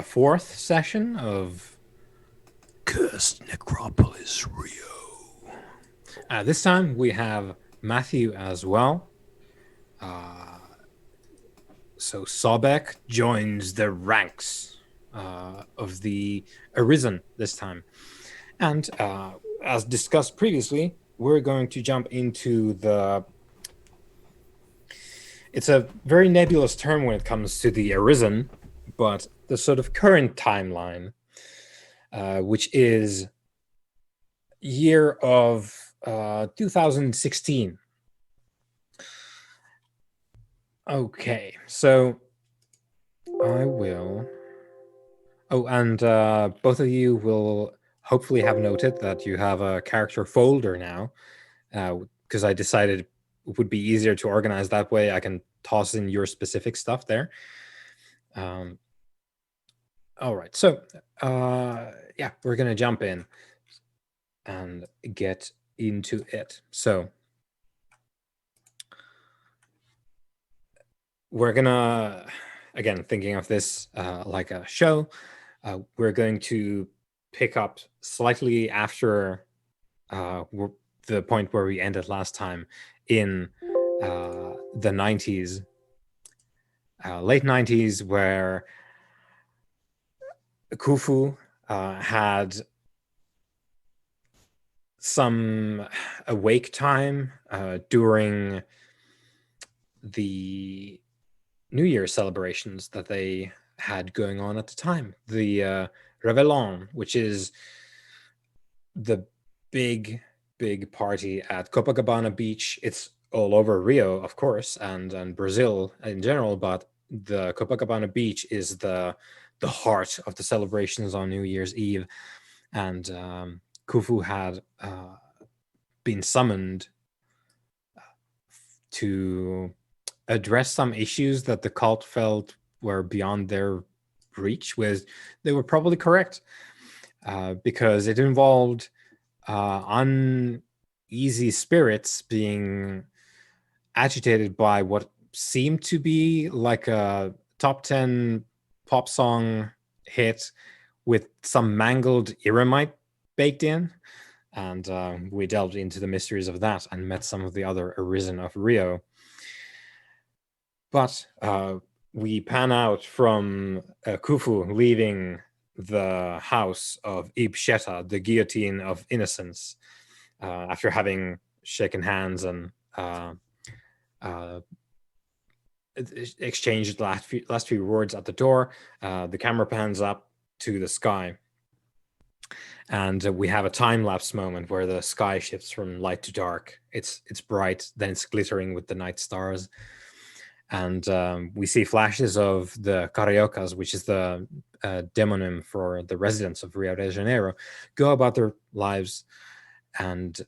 fourth session of Cursed Necropolis Rio. This time we have Matthew as well. So Sobek joins the ranks of the Arisen this time. And as discussed previously, we're going to jump into the... It's a very nebulous term when it comes to the Arisen, but the sort of current timeline, which is year of 2016. Okay, so I will... Oh, and both of you will hopefully have noted that you have a character folder now, because I decided it would be easier to organize that way. I can toss in your specific stuff there. All right, so yeah, we're going to jump in and get into it. So we're gonna, again, thinking of this like a show, we're going to pick up slightly after the point where we ended last time in the 90s, late 90s, where Khufu had some awake time during the New Year's celebrations that they had going on at the time. The Réveillon, which is the big party at Copacabana Beach. It's all over Rio, of course, and Brazil in general, but the Copacabana Beach is the heart of the celebrations on New Year's Eve. And Khufu had been summoned to address some issues that the cult felt were beyond their reach. They were probably correct, because it involved uneasy spirits being agitated by what seemed to be like a top 10 pop song hit with some mangled Eremite baked in. And we delved into the mysteries of that and met some of the other Arisen of Rio. But we pan out from Khufu leaving the house of Ibsheta, the guillotine of innocence, after having shaken hands and exchanged the last few words at the door. The camera pans up to the sky, and we have a time-lapse moment where the sky shifts from light to dark. It's bright, then it's glittering with the night stars. And we see flashes of the cariocas, which is the demonym for the residents of Rio de Janeiro, go about their lives. And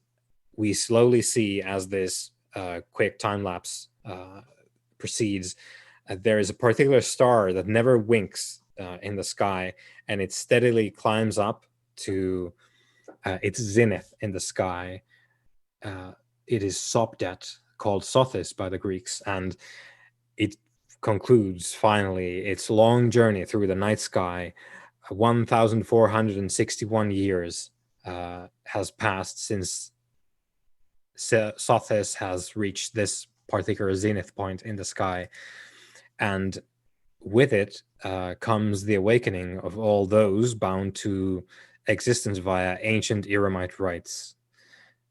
we slowly see, as this quick time-lapse proceeds, there is a particular star that never winks in the sky, and it steadily climbs up to its zenith in the sky. It is Sopdet, called Sothis by the Greeks, and it concludes finally its long journey through the night sky. 1,461 years has passed since Sothis has reached this particular zenith point in the sky. And with it comes the awakening of all those bound to existence via ancient Eremite rites.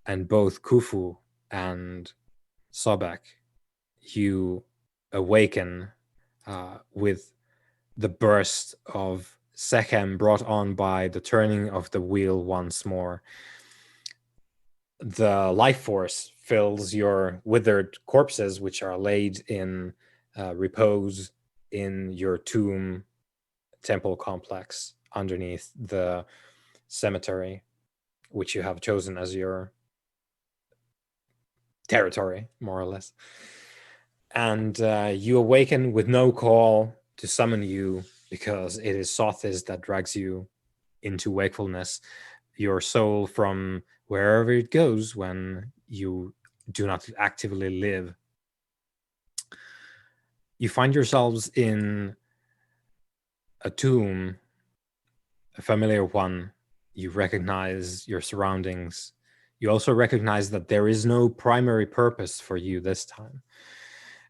And both Khufu and Sobek, you awaken with the burst of Sechem brought on by the turning of the wheel once more. The life force fills your withered corpses, which are laid in repose in your tomb temple complex underneath the cemetery, which you have chosen as your territory, more or less. And you awaken with no call to summon you, because it is Sothis that drags you into wakefulness, your soul from wherever it goes when you do not actively live. You find yourselves in a tomb, a familiar one. You recognize your surroundings. You also recognize that there is no primary purpose for you this time.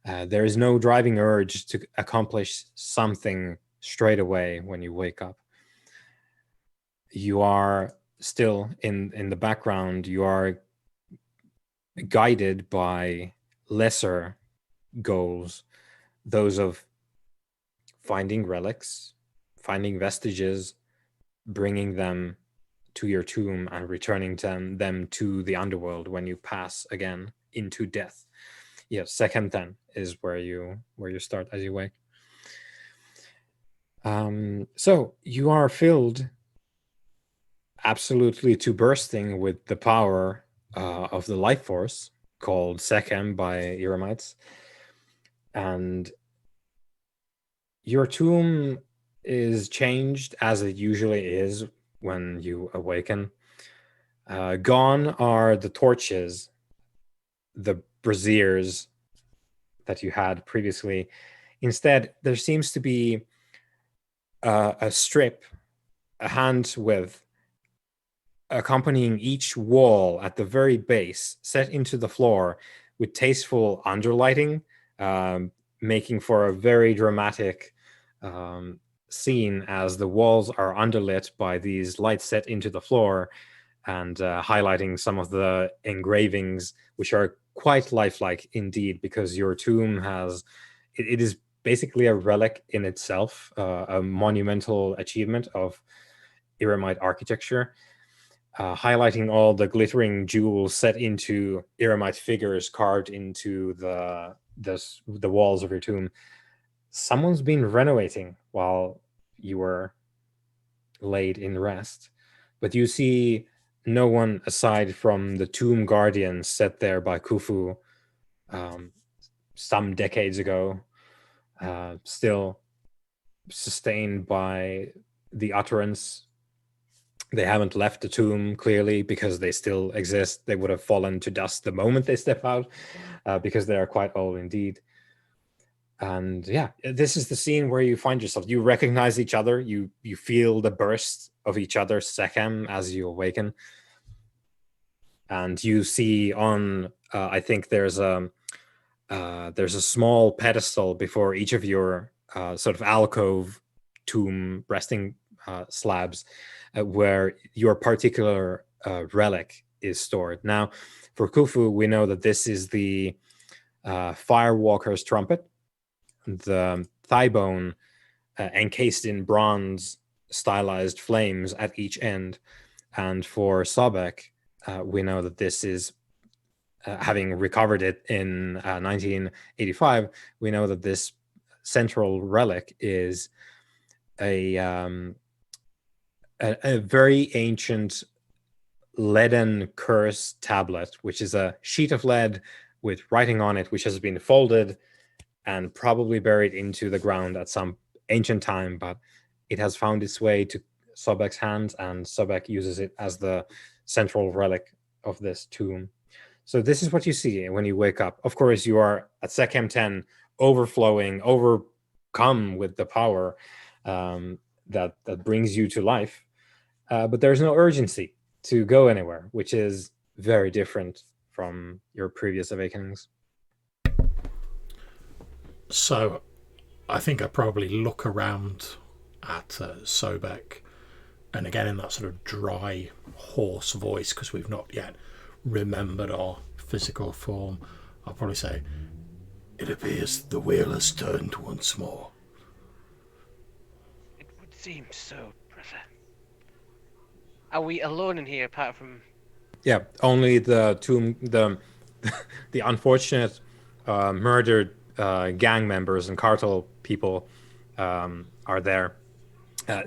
There is no driving urge to accomplish something straight away when you wake up. You are still in the background. You are guided by lesser goals, those of finding relics, finding vestiges, bringing them to your tomb and returning them to the underworld when you pass again into death. Yes, second 10 is where you start as you wake. So you are filled absolutely to bursting with the power of the life force called Sekhem by Eremites. And your tomb is changed as it usually is when you awaken. Gone are the torches, the braziers that you had previously. Instead, there seems to be a strip, a hand width, accompanying each wall at the very base, set into the floor with tasteful underlighting, making for a very dramatic scene as the walls are underlit by these lights set into the floor and highlighting some of the engravings, which are quite lifelike indeed, because your tomb has, it is basically a relic in itself, a monumental achievement of Eremite architecture, highlighting all the glittering jewels set into Eremite figures carved into the walls of your tomb. Someone's been renovating while you were laid in rest, but you see no one aside from the tomb guardian set there by Khufu some decades ago, still sustained by the utterance. They haven't left the tomb, clearly, because they still exist. They would have fallen to dust the moment they step out, because they are quite old indeed. And yeah, this is the scene where you find yourself. You recognize each other. You feel the burst of each other's Sekhem as you awaken. And you see on, I think there's a small pedestal before each of your sort of alcove tomb resting slabs, where your particular relic is stored. Now, for Khufu, we know that this is the Firewalker's trumpet, the thigh bone encased in bronze stylized flames at each end. And for Sobek, we know that this is, having recovered it in 1985, we know that this central relic is a very ancient leaden curse tablet, which is a sheet of lead with writing on it, which has been folded and probably buried into the ground at some ancient time, but it has found its way to Sobek's hands, and Sobek uses it as the central relic of this tomb. So this is what you see when you wake up. Of course, you are at Sekhem 10, overflowing, overcome with the power that brings you to life. But there's no urgency to go anywhere, which is very different from your previous awakenings. So I think I probably look around at Sobek, and again in that sort of dry, hoarse voice, because we've not yet remembered our physical form, I'll probably say, "It appears the wheel has turned once more." It would seem so, brother. Are we alone in here apart from... Yeah, only the tomb, the unfortunate murdered gang members and cartel people are there,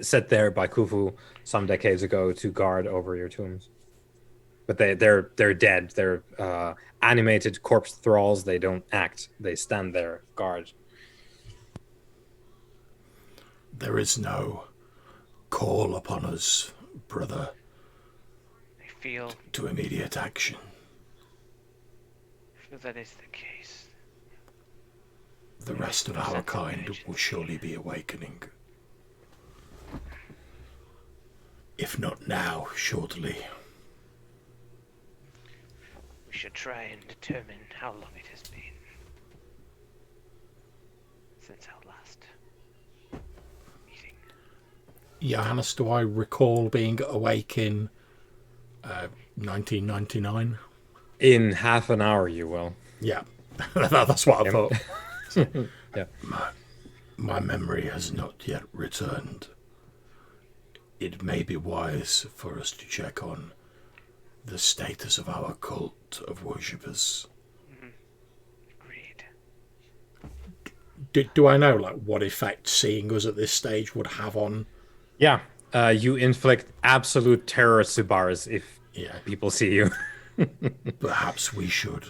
set there by Khufu some decades ago to guard over your tombs. But they're dead. They're animated corpse thralls. They don't act. They stand there guard. There is no call upon us, brother, I feel to immediate action. that is the case. The rest of our kind will surely be awakening. If not now, shortly. We should try and determine how long it has been since our last meeting. Johannes, do I recall being awake in 1999? In half an hour, you will. Yeah, that's what I thought. Yeah. My memory has not yet returned. It may be wise for us to check on the status of our cult of worshippers. Agreed. Do I know like what effect seeing us at this stage would have on? Yeah. You inflict absolute terror to bars if Yeah, people see you. perhaps we should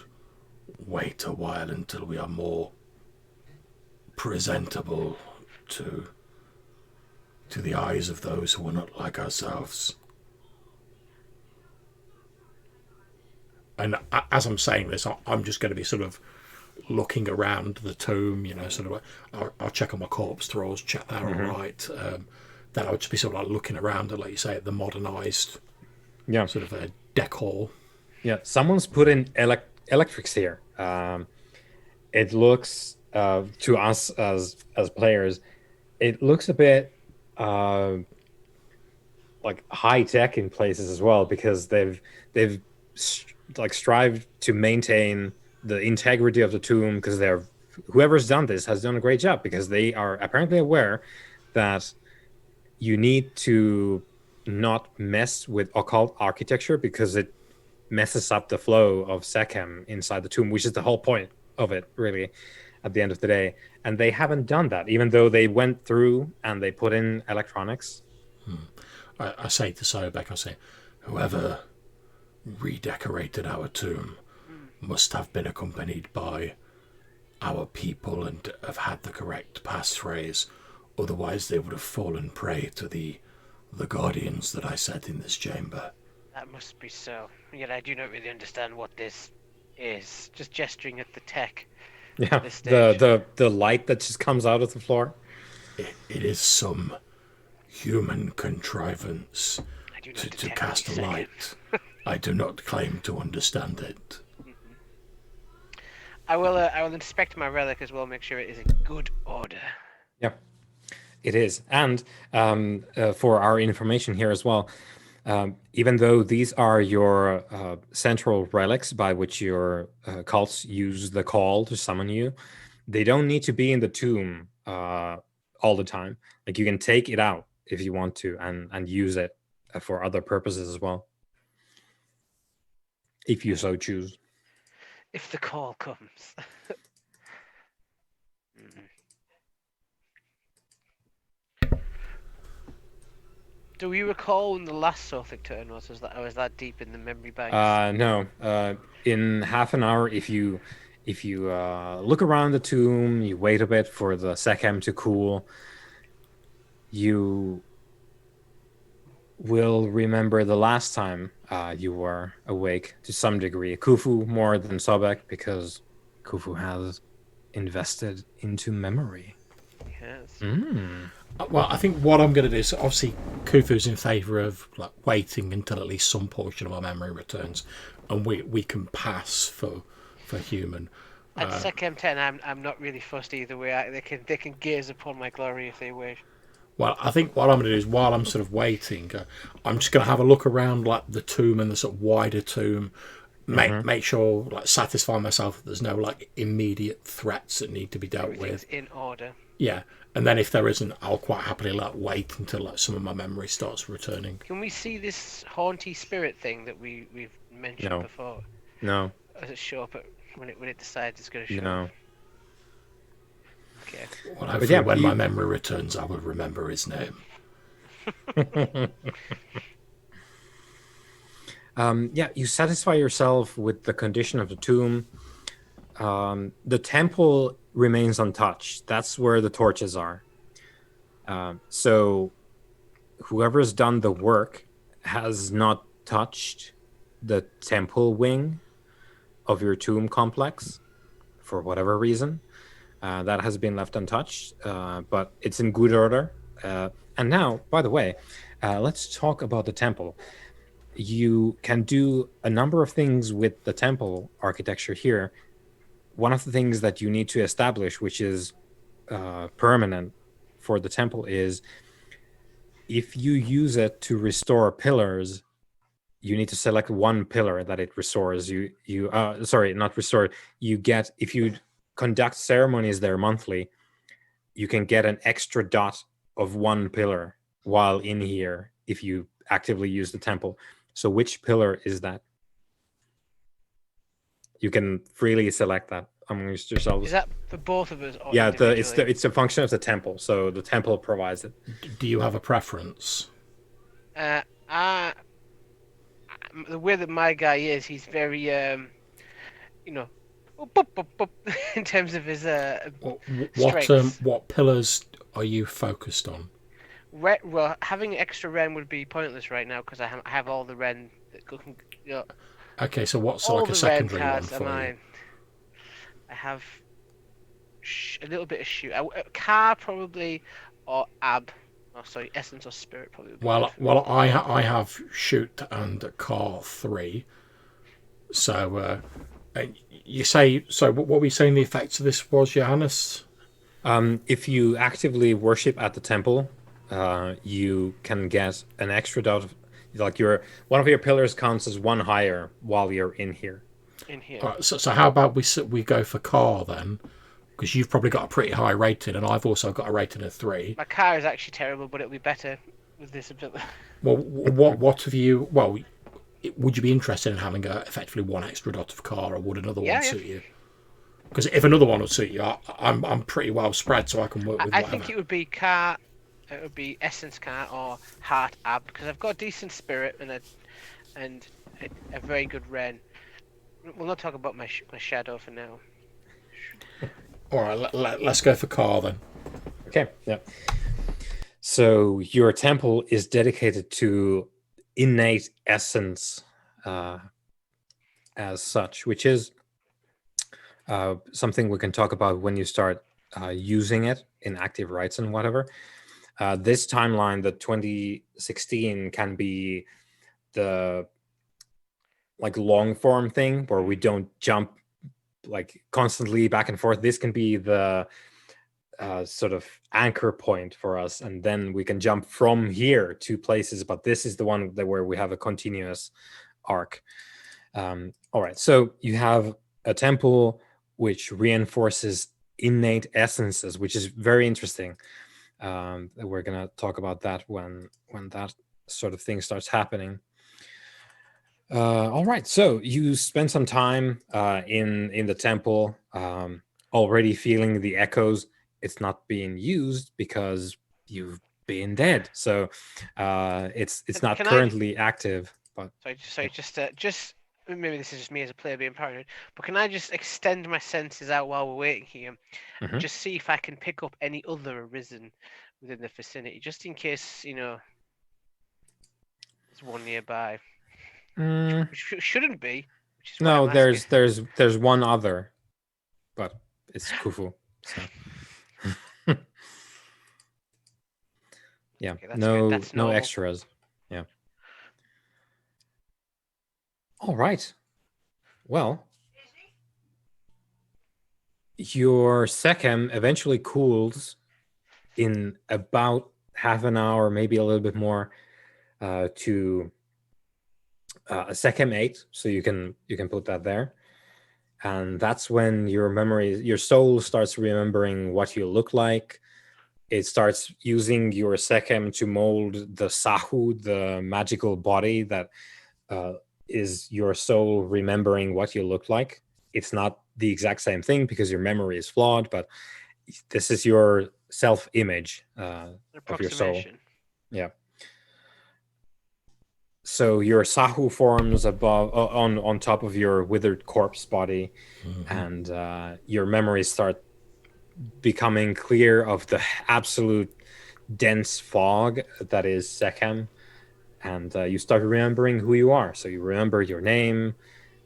wait a while until we are more presentable to the eyes of those who are not like ourselves. And as I'm saying this, I'm just going to be sort of looking around the tomb, sort of. I'll check on my corpse throws, check they're all right. Then I would just be sort of like looking around at, like you say, at the modernised Yeah. sort of a decor. Yeah. Someone's put in electrics here. It looks to us as players, it looks a bit like high tech in places as well, because they've like strived to maintain the integrity of the tomb, because whoever's done this has done a great job, because they are apparently aware that you need to not mess with occult architecture because it messes up the flow of Sekhem inside the tomb, which is the whole point of it, really, at the end of the day. And they haven't done that, even though they went through and they put in electronics. I say to Sobek, I say, whoever redecorated our tomb must have been accompanied by our people and have had the correct passphrase. Otherwise, they would have fallen prey to the guardians that I set in this chamber. That must be so. Yet I do not really understand what this is. Just gesturing at the tech. Yeah, This stage. the light that just comes out of the floor. It is some human contrivance I do not to detect cast a any light. I do not claim to understand it. I will inspect my relic as well, make sure it is in good order. Yeah, it is. And for our information here as well, even though these are your central relics by which your cults use the call to summon you, they don't need to be in the tomb all the time. Like, you can take it out if you want to and use it for other purposes as well, if you so choose. If the call comes. Do we recall when the last Sothic turn was? Was that deep in the memory banks? No. In half an hour, if you look around the tomb, you wait a bit for the Sekhem to cool, you will remember the last time you were awake to some degree. Khufu more than Sobek, because Khufu has invested into memory. Yes. Well, I think what I'm going to do is, obviously, Khufu's in favour of like waiting until at least some portion of our memory returns, and we can pass for human. At Sekhem 10, I'm not really fussed either way. They can gaze upon my glory if they wish. Well, I think what I'm going to do is, while I'm sort of waiting, I'm just going to have a look around like the tomb and the sort of wider tomb, make sure, like, satisfy myself that there's no like immediate threats that need to be dealt Everything's with. in order. Yeah, and then if there isn't, I'll quite happily like wait until like some of my memory starts returning. Can we see this haunty spirit thing that we've mentioned before? No. Or does it show up when it decides it's going to show No. up? Okay. Well, hopefully when my memory returns, I will remember his name. Yeah, you satisfy yourself with the condition of the tomb. The temple remains untouched. That's where the torches are. So whoever's done the work has not touched the temple wing of your tomb complex for whatever reason. That has been left untouched, but it's in good order. And now, by the way, let's talk about the temple. You can do a number of things with the temple architecture here. One of the things that you need to establish, which is permanent for the temple, is if you use it to restore pillars, you need to select one pillar that it restores. Sorry, not restore. You get, if you conduct ceremonies there monthly, you can get an extra dot of one pillar while in here if you actively use the temple. So which pillar is that? You can freely select that amongst yourselves. Is that for both of us? Or Yeah, individually? it's a function of the temple. So the temple provides it. Do you have a preference? The way that my guy is, he's very, you know, boop, boop, boop, in terms of his strengths. What pillars are you focused on? Well, having extra Ren would be pointless right now because I have all the Ren that can. Okay, so what's all like a the Ren secondary one cards are for you? mine. I have a little bit of shoot. Car probably, or Ab. Oh, sorry, Essence or Spirit probably. Well, I have shoot and car 3. So you say, so what were we saying the effects of this was, Johannes? If you actively worship at the temple, you can get an extra dot of, like, one of your pillars counts as one higher while you're in here. So how about we go for car then? Because you've probably got a pretty high rating, and I've also got a rating of 3. My car is actually terrible, but it'll be better with this ability. Well, what have you? Well, would you be interested in having effectively one extra dot of car, or would another one suit you? Because if another one would suit you, I'm pretty well spread, so I can work with whatever. I think it would be car. It would be Essence car or Heart Ab, because I've got a decent Spirit and a very good Ren. We'll not talk about my shadow for now. All right, let's go for car then. Okay, yeah. So your temple is dedicated to innate essence as such, which is something we can talk about when you start using it in active rites and whatever. This timeline, the 2016, can be the long form thing where we don't jump constantly back and forth. This can be the sort of anchor point for us, and then we can jump from here to places, but this is the one where we have a continuous arc. All right, so you have a temple which reinforces innate essences, which is very interesting. We're gonna talk about that when that sort of thing starts happening. All right, so you spend some time in the temple, already feeling the echoes. It's not being used because you've been dead, so it's not currently active. But sorry, just maybe this is just me as a player being paranoid, but can I just extend my senses out while we're waiting here, and just see if I can pick up any other arisen within the vicinity, just in case there's one nearby. Which shouldn't be. No, there's one other, but it's Khufu. So. Yeah, okay, no extras. Yeah. All right. Well, your Sechem eventually cools in about half an hour, maybe a little bit more, to a Sechem 8. So you can put that there, and that's when your soul starts remembering what you look like. It starts using your Sechem to mold the Sahu, the magical body that is your soul remembering what you look like. It's not the exact same thing because your memory is flawed, but this is your self-image of your soul. Yeah. So your Sahu forms above, on top of your withered corpse body, and your memories start becoming clear of the absolute dense fog that is Sechem, and you start remembering who you are. So you remember your name,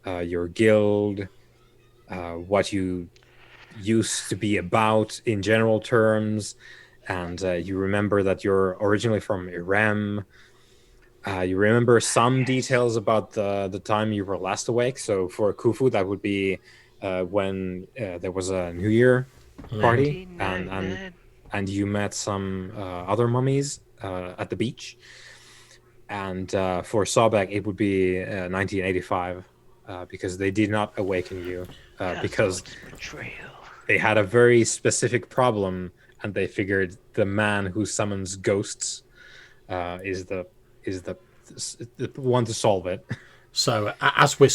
your guild, what you used to be about in general terms, and you remember that you're originally from Irem. You remember some details about the time you were last awake. So for Khufu, that would be when there was a New Year party, and you met some other mummies at the beach. And for Sobek, it would be 1985 because they did not awaken you because they had a very specific problem, and they figured the man who summons ghosts is the one to solve it. So as we're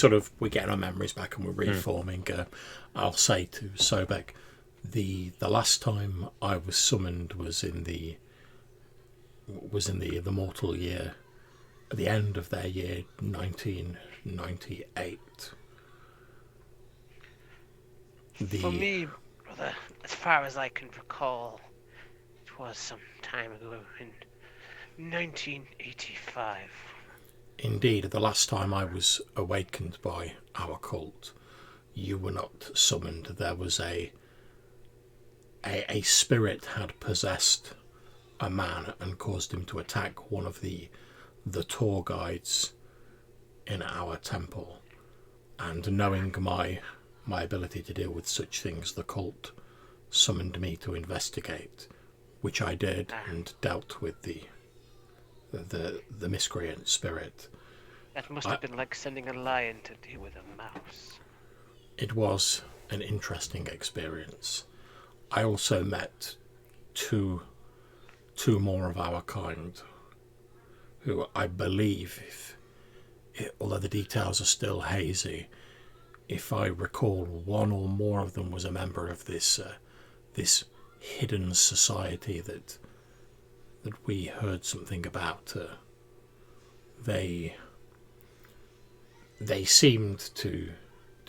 getting our memories back and we're reforming, I'll say to Sobek, the last time I was summoned was in the mortal year, at the end of their year, 1998. For me, brother, as far as I can recall, it was some time ago in 1985. Indeed, the last time I was awakened by our cult, you were not summoned. There was a spirit had possessed a man and caused him to attack one of the tour guides in our temple. And knowing my ability to deal with such things, the cult summoned me to investigate, which I did, and dealt with the miscreant spirit. That must have been like sending a lion to deal with a mouse. It was an interesting experience. I also met two more of our kind, who I believe, although the details are still hazy, if I recall, one or more of them was a member of this hidden society that we heard something about. They seemed to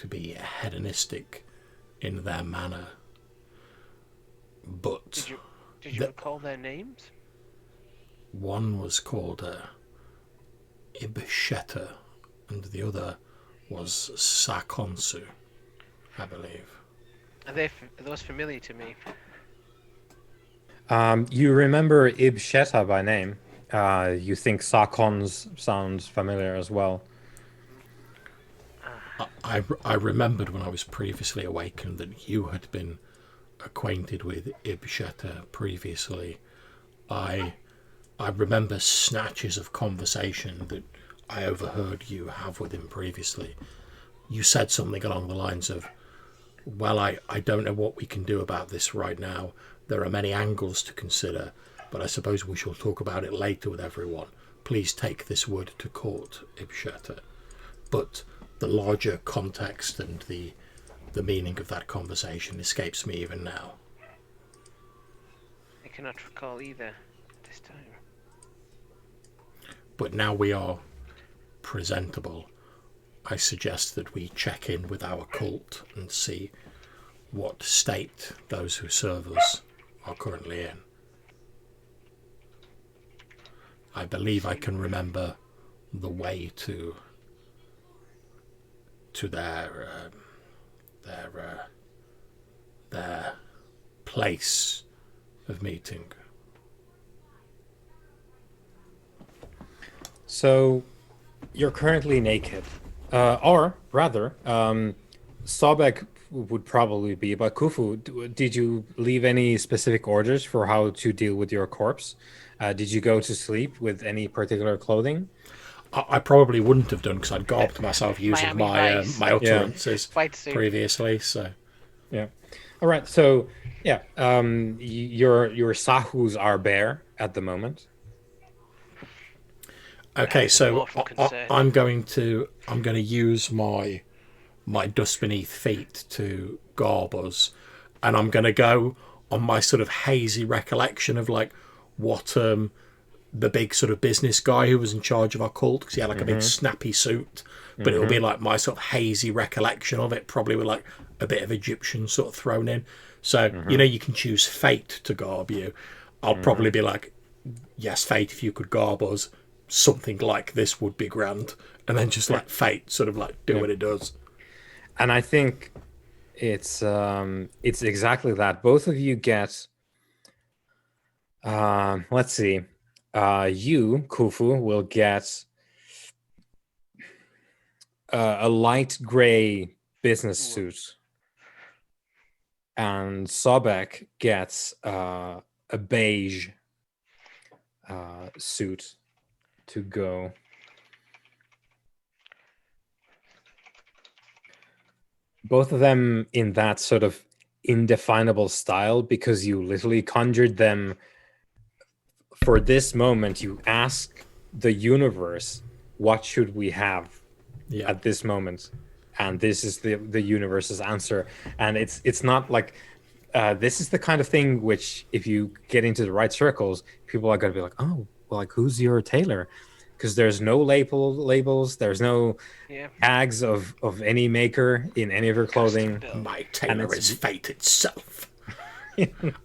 be hedonistic in their manner, but did you recall their names? One was called Ibsheta, and the other was Sakonsu, I believe. Are those familiar to me? You remember Ibsheta by name. You think Sakons sounds familiar as well. I remembered when I was previously awakened that you had been acquainted with Ibsheta previously. I remember snatches of conversation that I overheard you have with him previously. You said something along the lines of, well, I don't know what we can do about this right now. There are many angles to consider, but I suppose we shall talk about it later with everyone. Please take this wood to court, Ibsheta. But the larger context and the meaning of that conversation escapes me even now. I cannot recall either this time. But now we are presentable. I suggest that we check in with our cult and see what state those who serve us are currently in. I believe I can remember the way to their place of meeting. So, you're currently naked, or rather, Sobek would probably be. But Khufu, did you leave any specific orders for how to deal with your corpse? Did you go to sleep with any particular clothing? I probably wouldn't have done because I'd garbed myself using my utterances previously. So, yeah. All right. So, yeah, your sahus are bare at the moment. Okay, so I'm going to use my dust beneath feet to garb us, and I'm going to go on my sort of hazy recollection of like what the big sort of business guy who was in charge of our cult, because he had like a big snappy suit, but it'll be like my sort of hazy recollection of it, probably with like a bit of Egyptian sort of thrown in. So you can choose fate to garb you. I'll probably be like, yes, fate, if you could garb us, something like this would be grand, and then just let fate sort of like do what it does. And I think it's exactly that. Both of you get Let's see. You, Kufu, will get a light gray business suit, and Sobek gets a beige suit to go. Both of them in that sort of indefinable style, because you literally conjured them for this moment. You ask the universe, what should we have at this moment? And this is the universe's answer. And it's not like this is the kind of thing which, if you get into the right circles, people are going to be like, oh, well, like, who's your tailor? Because there's no labels, there's no tags of any maker in any of her clothing. My tailor is fate itself.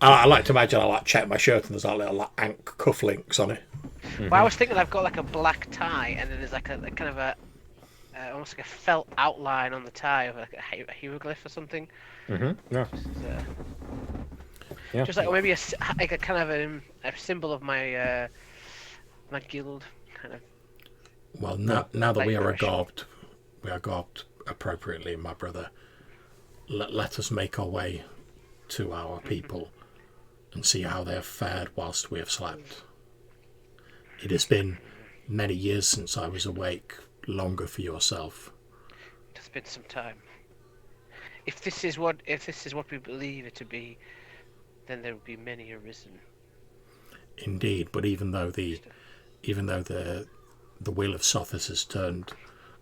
I like to imagine I like check my shirt and there's like little like Ankh cufflinks on it. Well, I was thinking I've got like a black tie, and then there's like a kind of a almost like a felt outline on the tie of like a hieroglyph or something. Yeah. Just like, or maybe like a kind of a symbol of my my guild kind of. Well, now that we are garbed appropriately, my brother. Let us make our way to our people and see how they have fared whilst we have slept. It has been many years since I was awake, longer for yourself. It has been some time. If this is what we believe it to be, then there will be many arisen. Indeed, but even though the wheel of Sothis has turned,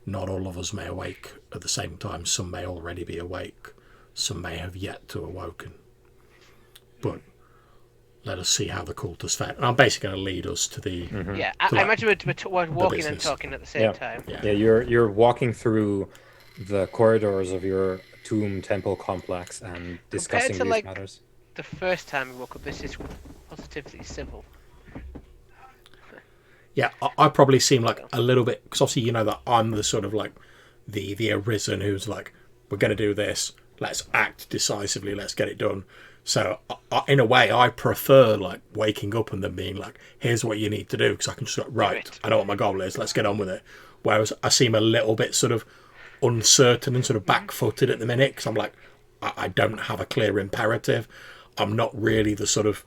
not all of us may awake at the same time. Some may already be awake, some may have yet to awoken. But let us see how the cultists fare. And I'm basically going to lead us to the... I imagine we're walking and talking at the same time. Yeah, you're walking through the corridors of your tomb temple complex and discussing these matters. The first time we woke up, this is positively civil. Yeah, I probably seem like a little bit... Because obviously you know that I'm the sort of like the arisen who's like, we're going to do this, let's act decisively, let's get it done. So in a way, I prefer like waking up and then being like, here's what you need to do, because I can just go, right, I know what my goal is, let's get on with it. Whereas I seem a little bit sort of uncertain and sort of back-footed at the minute, because I'm like, I don't have a clear imperative. I'm not really the sort of,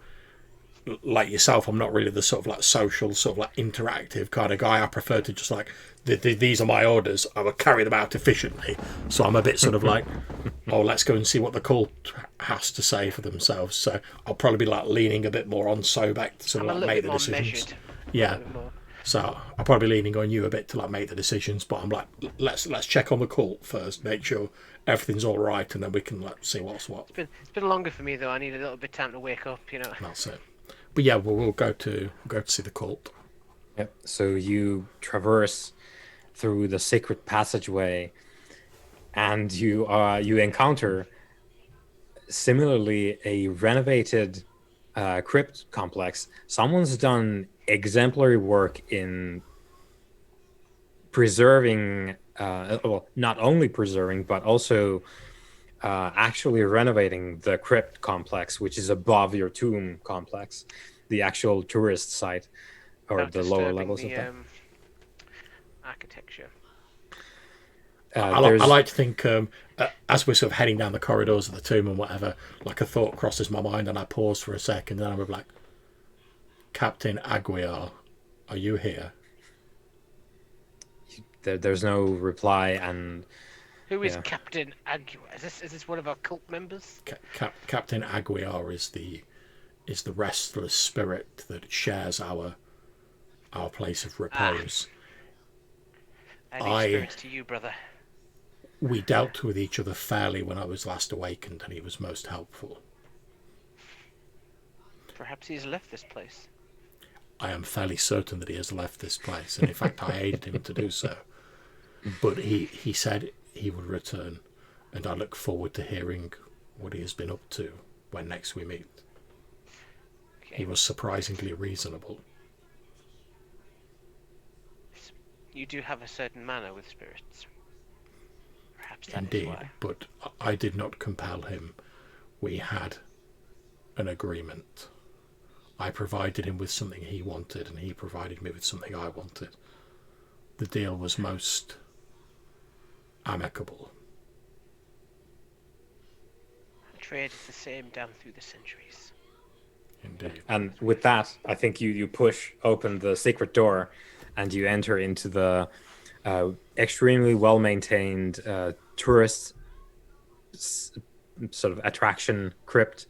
like yourself, I'm not really the sort of like social, sort of like interactive kind of guy. I prefer to just like, these are my orders, I will carry them out efficiently. So I'm a bit sort of like, oh, let's go and see what the cult has to say for themselves. So I'll probably be like leaning a bit more on Sobek to sort of like make the decisions. Measured. Yeah. So I'll probably be leaning on you a bit to like make the decisions, but I'm like, let's check on the cult first, make sure everything's all right, and then we can like see what's what. It's been longer for me though. I need a little bit of time to wake up, you know. That's it. But yeah, we'll go to see the cult. Yep. So you traverse through the secret passageway, and you encounter similarly a renovated crypt complex. Someone's done exemplary work in preserving, well, not only preserving, but also actually renovating the crypt complex, which is above your tomb complex, the actual tourist site, or the lower levels of that. Architecture. I like to think, as we're sort of heading down the corridors of the tomb and whatever, like a thought crosses my mind, and I pause for a second, and I'm like, Captain Aguilar, are you here? There's no reply, and who is Captain Aguilar? Is this one of our cult members? Captain Aguilar is the restless spirit that shares our place of repose. Any spirits to you, brother? We dealt with each other fairly when I was last awakened, and he was most helpful. Perhaps he's left this place. I am fairly certain that he has left this place, and in fact I aided him to do so. But he said he would return, and I look forward to hearing what he has been up to when next we meet. Okay. He was surprisingly reasonable. You do have a certain manner with spirits. Perhaps that Indeed, is why. But I did not compel him. We had an agreement. I provided him with something he wanted, and he provided me with something I wanted. The deal was most amicable. Trade is the same down through the centuries. Indeed. And with that, I think you push open the secret door, and you enter into the extremely well-maintained tourist sort of attraction crypt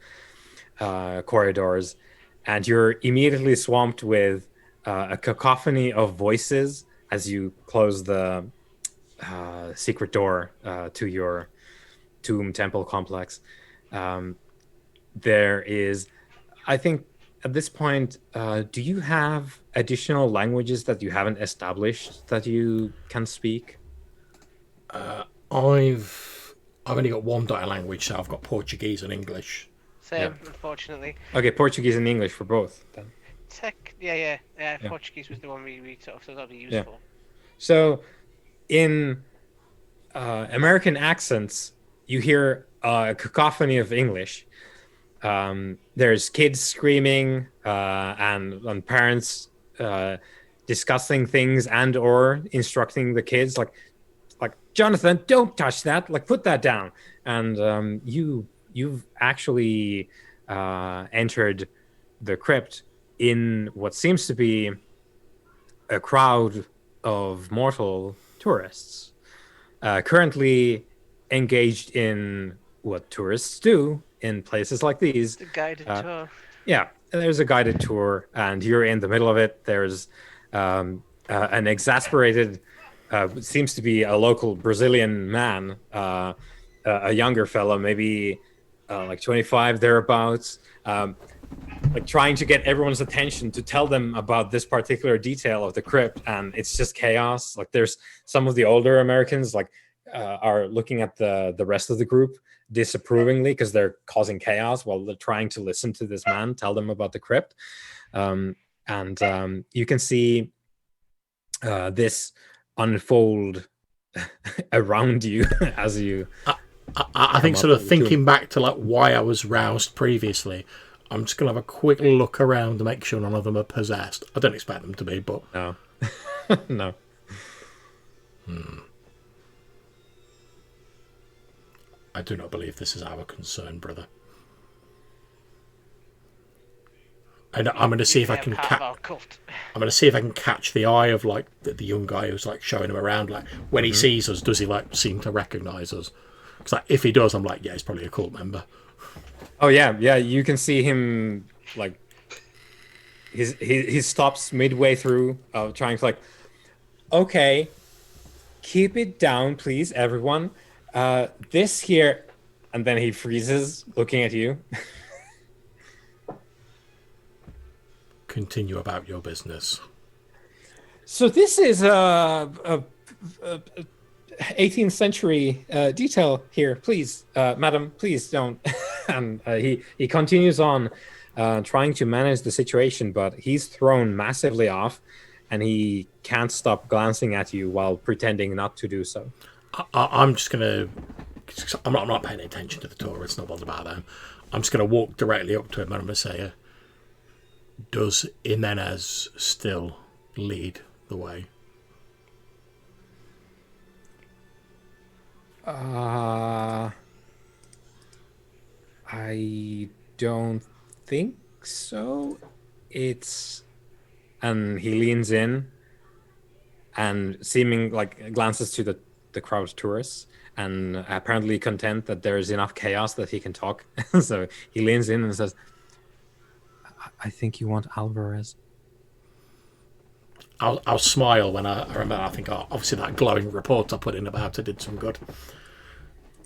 corridors, and you're immediately swamped with a cacophony of voices as you close the secret door to your tomb temple complex. There is, I think, at this point, do you have additional languages that you haven't established that you can speak? I've only got one dire language, so I've got Portuguese and English. Same, unfortunately. Okay, Portuguese and English for both then. Yeah. Portuguese was the one we sort of thought used for. So, in American accents, you hear a cacophony of English. There's kids screaming and parents discussing things and or instructing the kids like Jonathan, don't touch that, like put that down. And you've actually entered the crypt in what seems to be a crowd of mortal tourists currently engaged in what tourists do in places like these. The guided tour. Yeah, there's a guided tour, and you're in the middle of it. There's an exasperated, seems to be a local Brazilian man, a younger fella, maybe like 25 thereabouts, like trying to get everyone's attention to tell them about this particular detail of the crypt, and it's just chaos. Like there's some of the older Americans like are looking at the rest of the group disapprovingly because they're causing chaos while they're trying to listen to this man tell them about the crypt. And you can see this unfold around you as you I think sort of thinking back to like why I was roused previously, I'm just gonna have a quick look around to make sure none of them are possessed. I don't expect them to be, but no. No. I do not believe this is our concern, brother. And I'm going to see if I can I'm going to see if I can catch the eye of like the young guy who's like showing him around. Like when he sees us, does he like seem to recognize us? Because like, if he does, I'm like, yeah, he's probably a cult member. Oh yeah. You can see him like he stops midway through, trying to like, okay, keep it down, please, everyone. This here, and then he freezes, looking at you. Continue about your business. So this is a 18th century detail here. Please, madam, please don't. And he continues on trying to manage the situation, but he's thrown massively off, and he can't stop glancing at you while pretending not to do so. I'm just gonna. I'm not paying attention to the tourists. Not bothered about them. I'm just gonna walk directly up to him and I'm gonna say, "Does Jimenez still lead the way?" I don't think so. And he leans in and seeming like glances to the crowd of tourists and apparently content that there is enough chaos that he can talk. So he leans in and says, I think you want Alvarez. I'll smile when I remember. I think obviously that glowing report I put in about it did some good.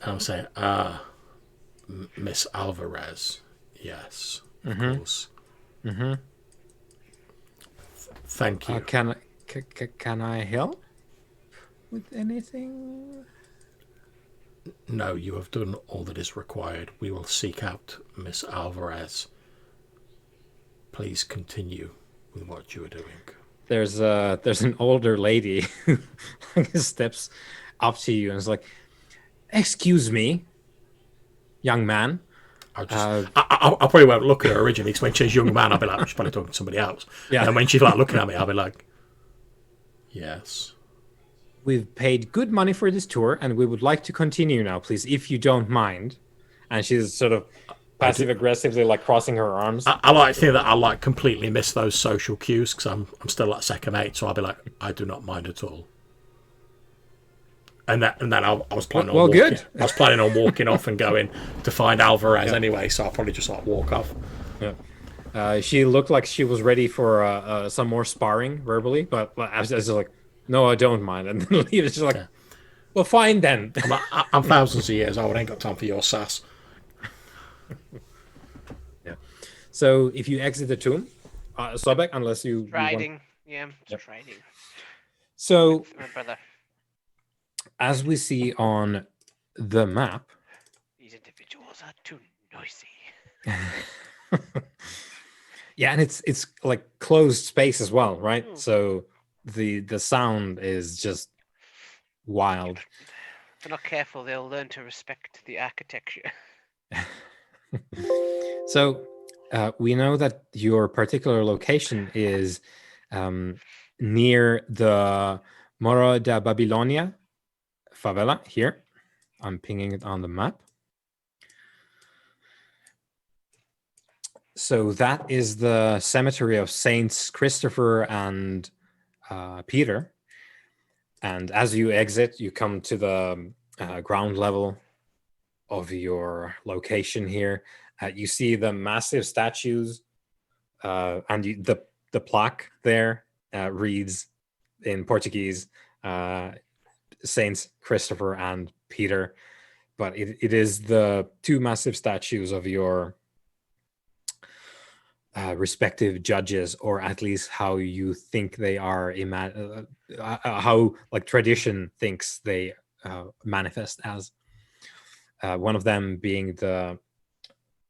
And I'll say, Miss Alvarez, yes, of course. Thank you. Can I help with anything? No, you have done all that is required. We will seek out Miss Alvarez. Please continue with what you are doing. There's an older lady who steps up to you and is like, "Excuse me, young man. I probably won't look at her originally, because when she's young man, I'll be like, she's probably talking to somebody else. Yeah. And when she's like looking at me, I'll be like, yes. We've paid good money for this tour, and we would like to continue now, please, if you don't mind. And she's sort of passive aggressively, like crossing her arms. I like to think that I like completely miss those social cues, because I'm still at second mate, so I'll be like, I do not mind at all. And then I was planning on walking. Good. I was planning on walking off and going to find Alvarez anyway, so I'll probably just like walk off. Yeah. She looked like she was ready for some more sparring verbally, but I was just like, no, I don't mind. And then leave. It's just like, well, fine then. I'm thousands of years old. I ain't got time for your sass. Yeah. So if you exit the tomb, Sobek, unless you riding, just riding. So With my brother. As we see on the map, These individuals are too noisy. yeah, and it's like closed space as well, right? So the sound is just wild. If they're not careful, they'll learn to respect the architecture. So we know that your particular location is near the Moro da Babilonia favela here. I'm pinging it on the map. So that is the cemetery of Saints Christopher and Peter. And as you exit, you come to the ground level of your location here. You see the massive statues, and the plaque there reads in Portuguese, Saints Christopher and Peter. But it is the two massive statues of your respective judges, or at least how you think they are, how like tradition thinks they manifest as. One of them being the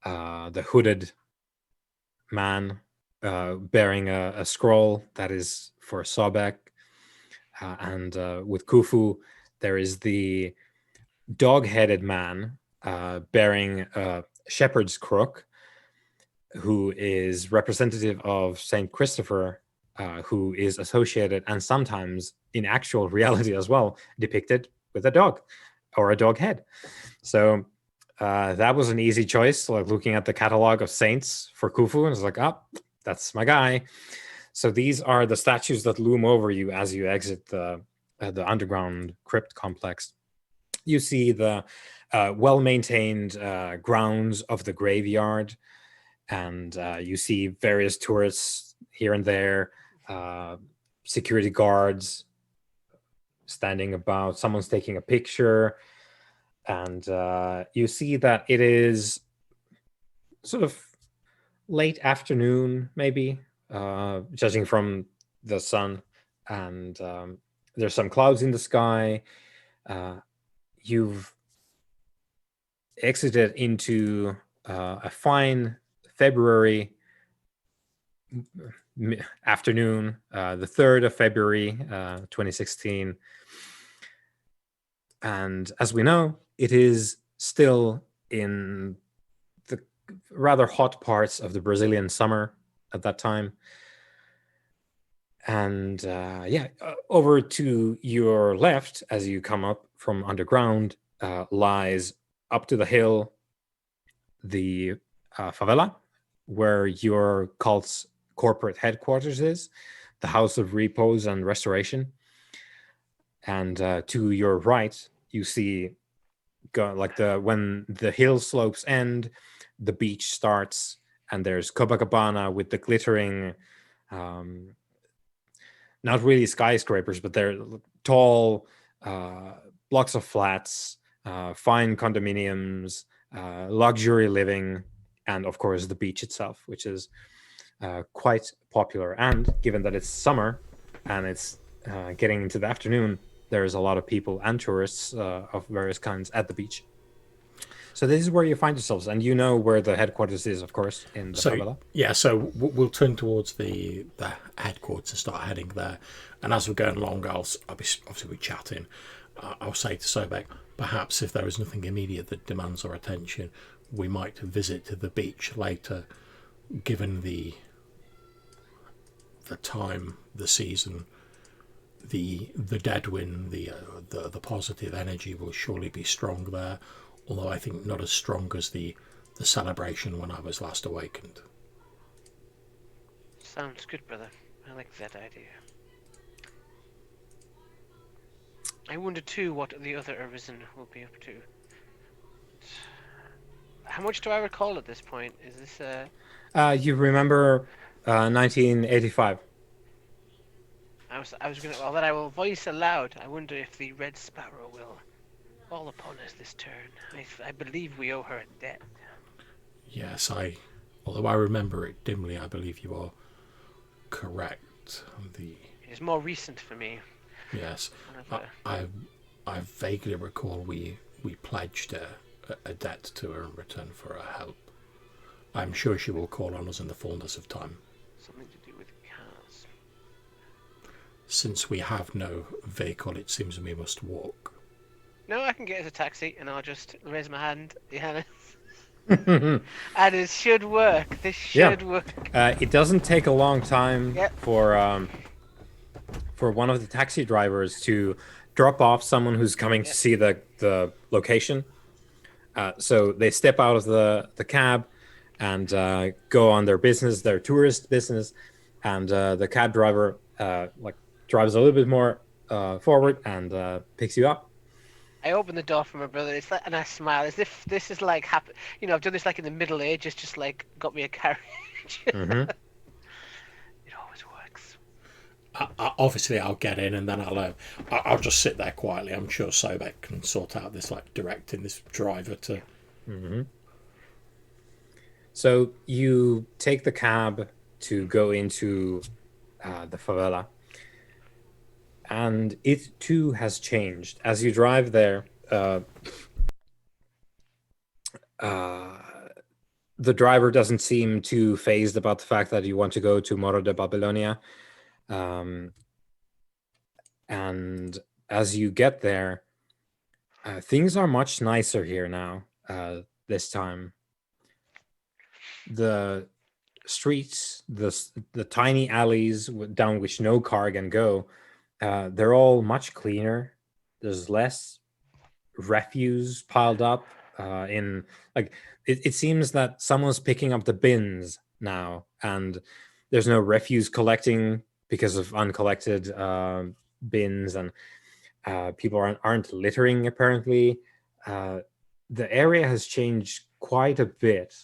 hooded man bearing a scroll that is for Sobek, and with Khufu there is the dog-headed man bearing a shepherd's crook, who is representative of Saint Christopher, who is associated and sometimes in actual reality as well depicted with a dog or a dog head. So that was an easy choice, like looking at the catalog of saints for Khufu, and it's like, oh, that's my guy. So these are the statues that loom over you as you exit the underground crypt complex. You see the well-maintained grounds of the graveyard, and you see various tourists here and there, security guards standing about, someone's taking a picture, and you see that it is sort of late afternoon, maybe, judging from the sun, and there's some clouds in the sky. You've exited into a fine February afternoon, the 3rd of February, 2016. And as we know, it is still in the rather hot parts of the Brazilian summer at that time. And over to your left, as you come up from underground, lies up to the hill the favela, where your cult's corporate headquarters is, the House of Repose and Restoration. And to your right, you see when the hill slopes end, the beach starts, and there's Copacabana with the glittering, not really skyscrapers, but they're tall blocks of flats, fine condominiums, luxury living, and of course the beach itself, which is quite popular. And given that it's summer and it's getting into the afternoon, there's a lot of people and tourists of various kinds at the beach. So this is where you find yourselves, and you know where the headquarters is, of course, in the favela. Yeah, so we'll turn towards the headquarters and start heading there. And as we're going along, I'll be obviously chatting. I'll say to Sobek, perhaps if there is nothing immediate that demands our attention, we might visit the beach later, given the time, the season, the dead wind, the positive energy will surely be strong there, although I think not as strong as the celebration when I was last awakened. Sounds good, brother. I like that idea. I wonder too what the other Arisen will be up to. How much do I recall at this point? Is this You remember 1985? I was gonna. Well, then I will voice aloud. I wonder if the Red Sparrow will fall upon us this turn. I believe we owe her a debt. Yes, although I remember it dimly, I believe you are correct. It is more recent for me. Yes, I vaguely recall we pledged a debt to her in return for her help. I'm sure she will call on us in the fullness of time. Something to do with cars. Since we have no vehicle, it seems we must walk. No, I can get us a taxi, and I'll just raise my hand. Yeah. And it should work. This should work. It doesn't take a long time Yep. for one of the taxi drivers to drop off someone who's coming to see the location. So they step out of the cab and go on their business, their tourist business, and the cab driver drives a little bit more forward and picks you up. I open the door for my brother. It's like, and I smile as if this is like happen. You know, I've done this like in the Middle Ages. Just like got me a carriage. Mm-hmm. It always works. Obviously, I'll get in and then I'll just sit there quietly. I'm sure Sobek can sort out this, like directing this driver to. Mm-hmm. So you take the cab to go into the favela. And it too has changed. As you drive there, the driver doesn't seem too fazed about the fact that you want to go to Moro de Babilonia. And as you get there, things are much nicer here now, this time. The streets, the tiny alleys down which no car can go, they're all much cleaner. There's less refuse piled up in like it seems that someone's picking up the bins now, and there's no refuse collecting because of uncollected bins, and people aren't littering apparently. The area has changed quite a bit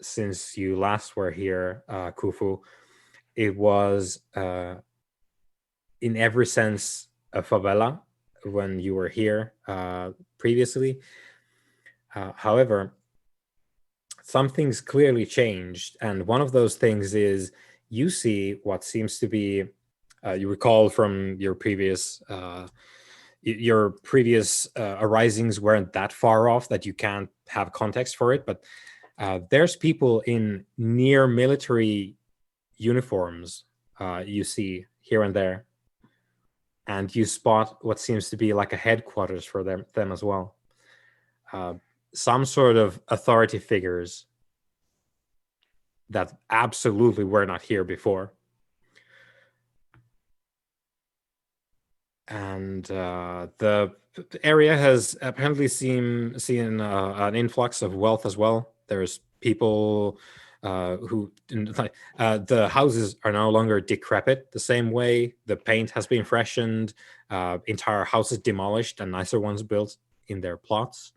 since you last were here, Khufu. It was in every sense a favela when you were here previously. However, some things clearly changed, and one of those things is you see what seems to be you recall from your previous arisings weren't that far off that you can't have context for it, but there's people in near military uniforms you see here and there, and you spot what seems to be like a headquarters for them as well. Some sort of authority figures that absolutely were not here before. And the area has apparently seen an influx of wealth as well. There's people who the houses are no longer decrepit the same way. The paint has been freshened, entire houses demolished and nicer ones built in their plots.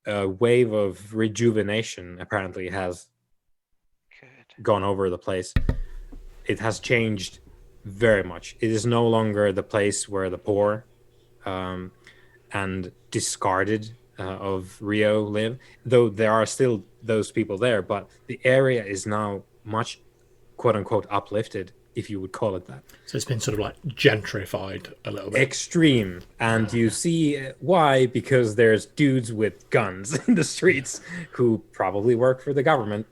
A wave of rejuvenation apparently has gone over the place. It has changed very much. It is no longer the place where the poor and discarded of Rio live, though there are still those people there, but the area is now much quote-unquote uplifted, if you would call it that. So it's been sort of like gentrified a little bit. Extreme. And you see why, because there's dudes with guns in the streets who probably work for the government.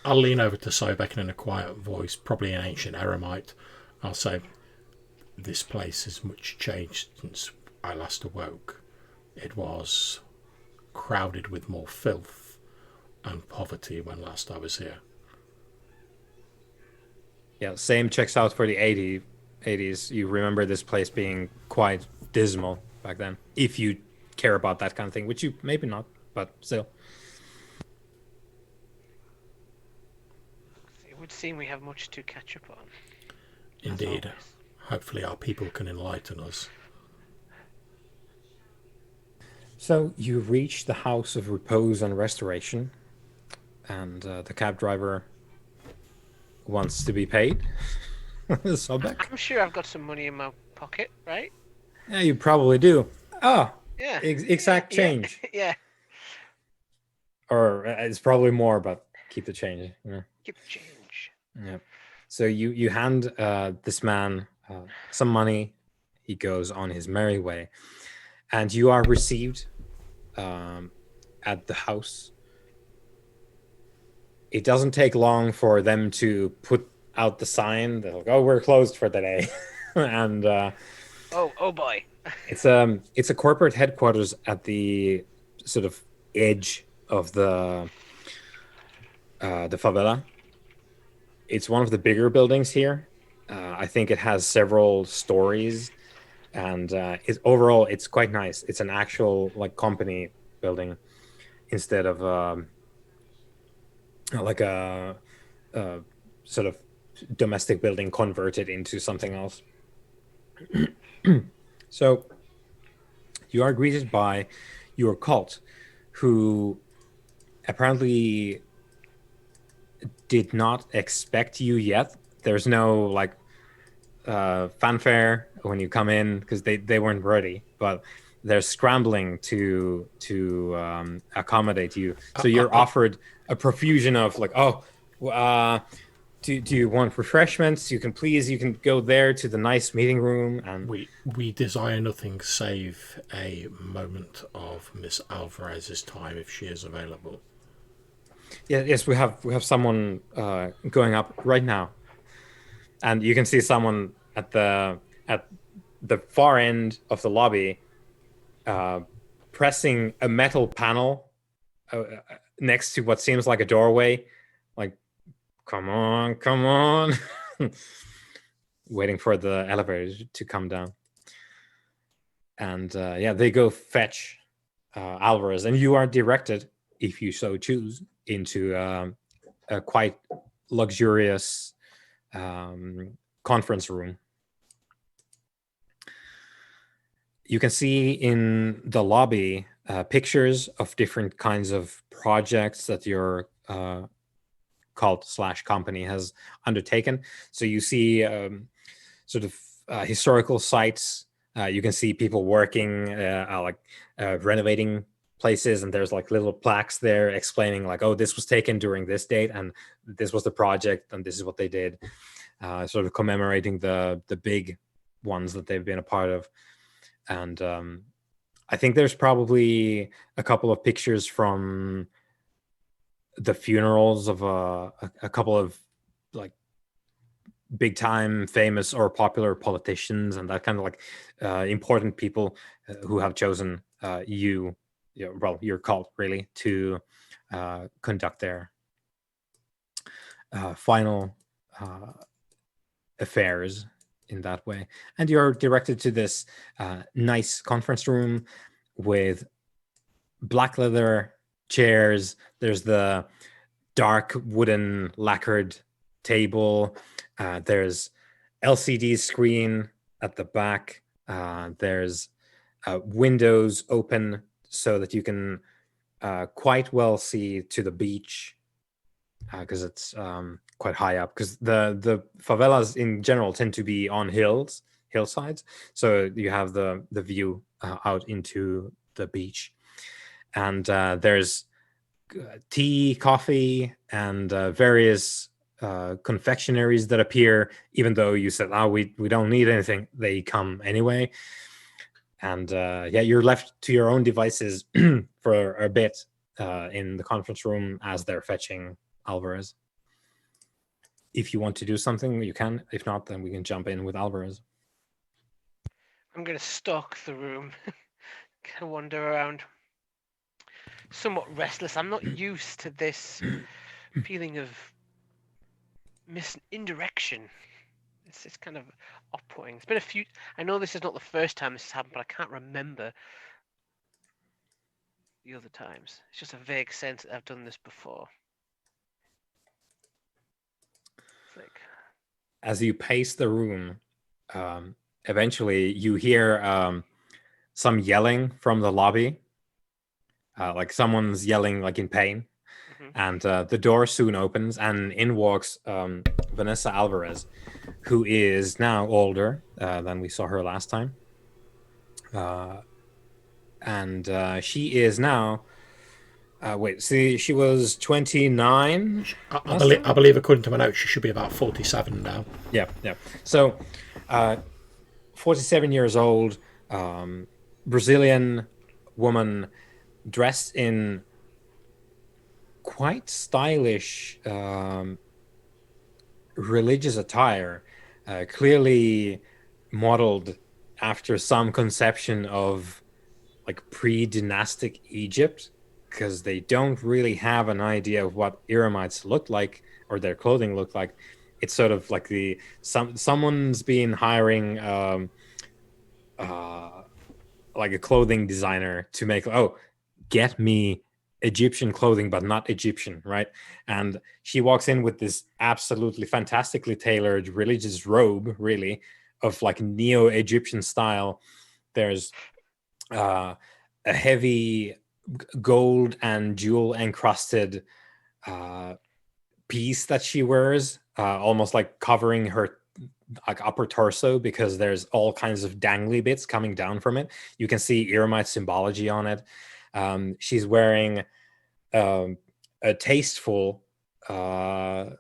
I'll lean over to Sobek and in a quiet voice, probably an ancient Eremite, I'll say, this place has much changed since I last awoke. It was crowded with more filth and poverty when last I was here. Yeah, same checks out for the 80s. You remember this place being quite dismal back then, if you care about that kind of thing, which you maybe not, but still. It would seem we have much to catch up on. Indeed. Hopefully our people can enlighten us. So you reach the House of Repose and Restoration, and the cab driver wants to be paid. Sobek? I'm sure I've got some money in my pocket, right? Yeah, you probably do. Oh, Yeah. exact change. Yeah. Or it's probably more, but keep the change. Yeah. Keep the change. Yeah. So you hand this man some money. He goes on his merry way, and you are received at the house. It doesn't take long for them to put out the sign. They're like, "Oh, we're closed for the day," and oh boy, it's a corporate headquarters at the sort of edge of the favela. It's one of the bigger buildings here. I think it has several stories, and overall it's quite nice. It's an actual like company building instead of like a sort of domestic building converted into something else. So you are greeted by your cult, who apparently did not expect you yet. There's no like fanfare when you come in because they weren't ready, but they're scrambling to accommodate you. So you're offered a profusion of like, do you want refreshments? You can go there to the nice meeting room, and we desire nothing save a moment of Miss Alvarez's time if she is available. Yes, we have someone going up right now, and you can see someone at the far end of the lobby pressing a metal panel next to what seems like a doorway, like, come on, waiting for the elevator to come down. And they go fetch Alvarez, and you are directed, if you so choose, into a quite luxurious conference room. You can see in the lobby pictures of different kinds of projects that your cult/company has undertaken. So you see sort of historical sites. You can see people working renovating places, and there's like little plaques there explaining like, oh, this was taken during this date, and this was the project, and this is what they did, sort of commemorating the big ones that they've been a part of. And I think there's probably a couple of pictures from the funerals of a couple of like big time famous or popular politicians and that kind of like important people who have chosen your cult really to conduct their final affairs in that way. And you're directed to this nice conference room with black leather chairs. There's the dark wooden lacquered table. There's LCD screen at the back. There's windows open so that you can quite well see to the beach because it's quite high up, because the favelas in general tend to be on hillsides, so you have the view out into the beach. And there's tea, coffee, and various confectionaries that appear, even though you said, we don't need anything, they come anyway. And you're left to your own devices for a bit in the conference room as they're fetching Alvarez. If you want to do something, you can. If not, then we can jump in with Alvarez. I'm going to stalk the room, kind of wander around. somewhat restless. I'm not used to this feeling of indirection. It's kind of off-putting. It's been a few. I know this is not the first time this has happened, but I can't remember the other times. It's just a vague sense that I've done this before. It's like, as you pace the room, eventually you hear some yelling from the lobby, like someone's yelling like in pain. And the door soon opens, and in walks Vanessa Alvarez, who is now older than we saw her last time. And she is now... she was 29? I believe, according to my notes, she should be about 47 now. Yeah. So, 47 years old, Brazilian woman dressed in quite stylish religious attire, clearly modeled after some conception of like pre-dynastic Egypt, because they don't really have an idea of what Eremites looked like or their clothing looked like. It's sort of like someone's been hiring like a clothing designer to make, get me Egyptian clothing, but not Egyptian, right? And she walks in with this absolutely fantastically tailored religious robe, really, of like neo-Egyptian style. There's a heavy gold and jewel encrusted piece that she wears, almost like covering her like upper torso, because there's all kinds of dangly bits coming down from it. You can see Eremite symbology on it. She's wearing a tasteful, I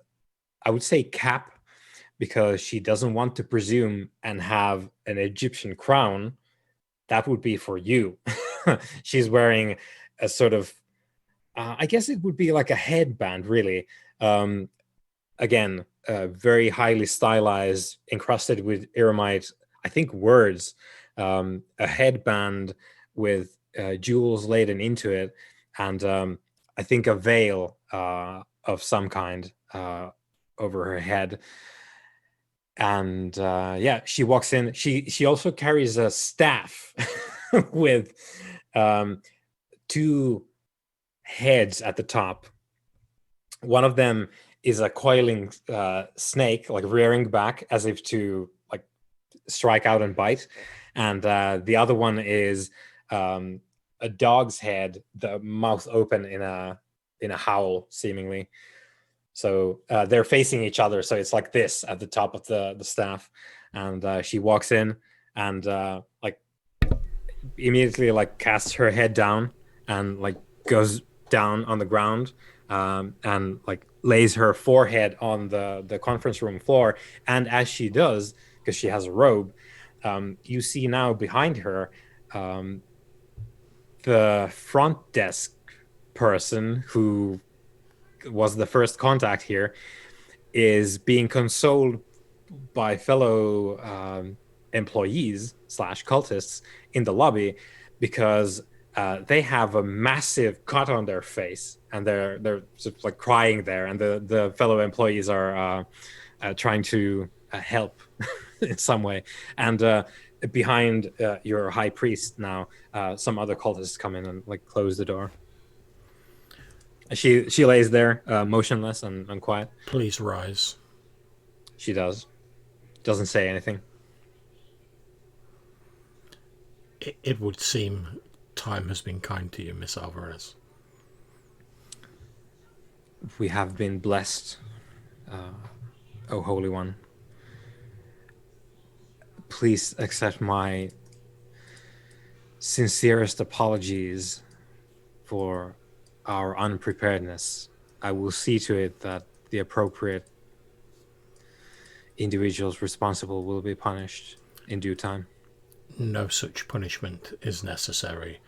would say, cap, because she doesn't want to presume and have an Egyptian crown. That would be for you. She's wearing a sort of, I guess it would be like a headband, really. Again, very highly stylized, encrusted with Eremite, I think, words. A headband with jewels laden into it, and I think a veil of some kind over her head. And she walks in. She also carries a staff with two heads at the top. One of them is a coiling snake, like rearing back as if to like strike out and bite, and the other one is a dog's head, the mouth open in a howl, seemingly. So they're facing each other, so it's like this at the top of the staff. And she walks in and like immediately like casts her head down and like goes down on the ground, and like lays her forehead on the conference room floor. And as she does, because she has a robe, you see now behind her the front desk person who was the first contact here is being consoled by fellow employees / cultists in the lobby, because they have a massive cut on their face, and they're sort of like crying there, and the fellow employees are trying to help in some way. And behind your high priest now, some other cultists come in and like close the door. She lays there motionless and quiet. Please rise. She does. Doesn't say anything. It would seem time has been kind to you, Miss Alvarez. We have been blessed, O Holy One. Please accept my sincerest apologies for our unpreparedness. I will see to it that the appropriate individuals responsible will be punished in due time. No such punishment is necessary.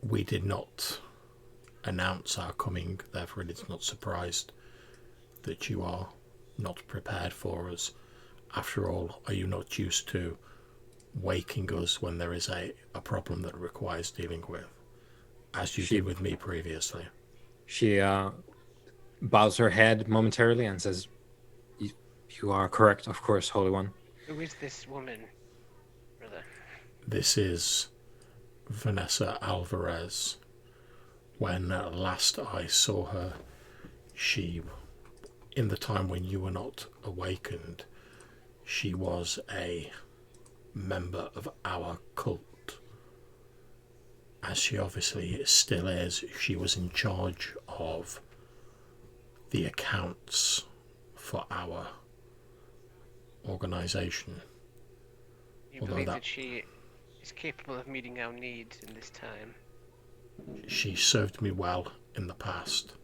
We did not announce our coming, therefore it is not surprised that you are not prepared for us. After all, are you not used to waking us when there is a problem that requires dealing with? as you did with me previously. She bows her head momentarily and says, "You are correct, of course, Holy One." Who is this woman, brother? This is Vanessa Alvarez. When last I saw her, she, in the time when you were not awakened, she was a member of our cult. As she obviously still is, she was in charge of the accounts for our organisation. You believe that she is capable of meeting our needs in this time? She served me well in the past,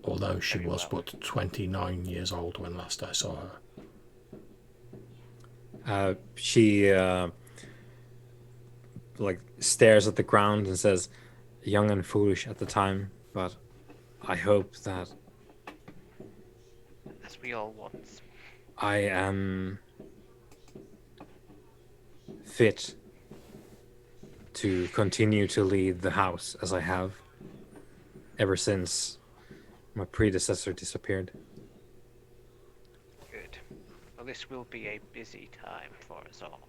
although she was but 29 years old when last I saw her. She stares at the ground and says, "Young and foolish at the time, but I hope that as we all want, I am fit to continue to lead the house as I have ever since my predecessor disappeared." Good. Well, this will be a busy time for us all.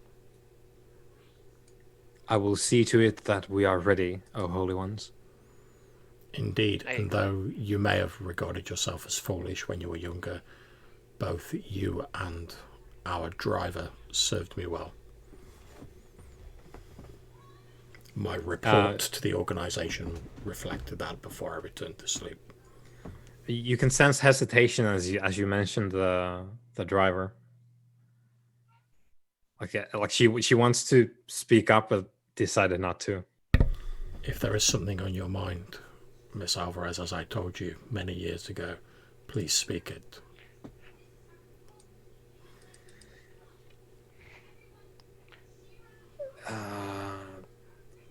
I will see to it that we are ready, O Holy Ones. Indeed, and though you may have regarded yourself as foolish when you were younger, both you and our driver served me well. My report to the organisation reflected that before I returned to sleep. You can sense hesitation as you mentioned the driver. Like she wants to speak up, but decided not to. If there is something on your mind, Miss Alvarez, as I told you many years ago, please speak it.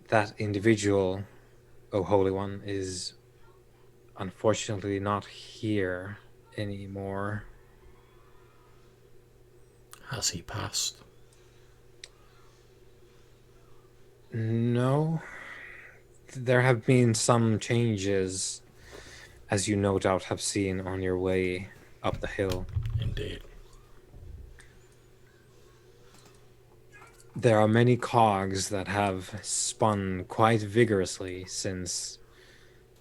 That individual, O Holy One, is unfortunately not here anymore. Has he passed? No. There have been some changes, as you no doubt have seen on your way up the hill. Indeed. There are many cogs that have spun quite vigorously since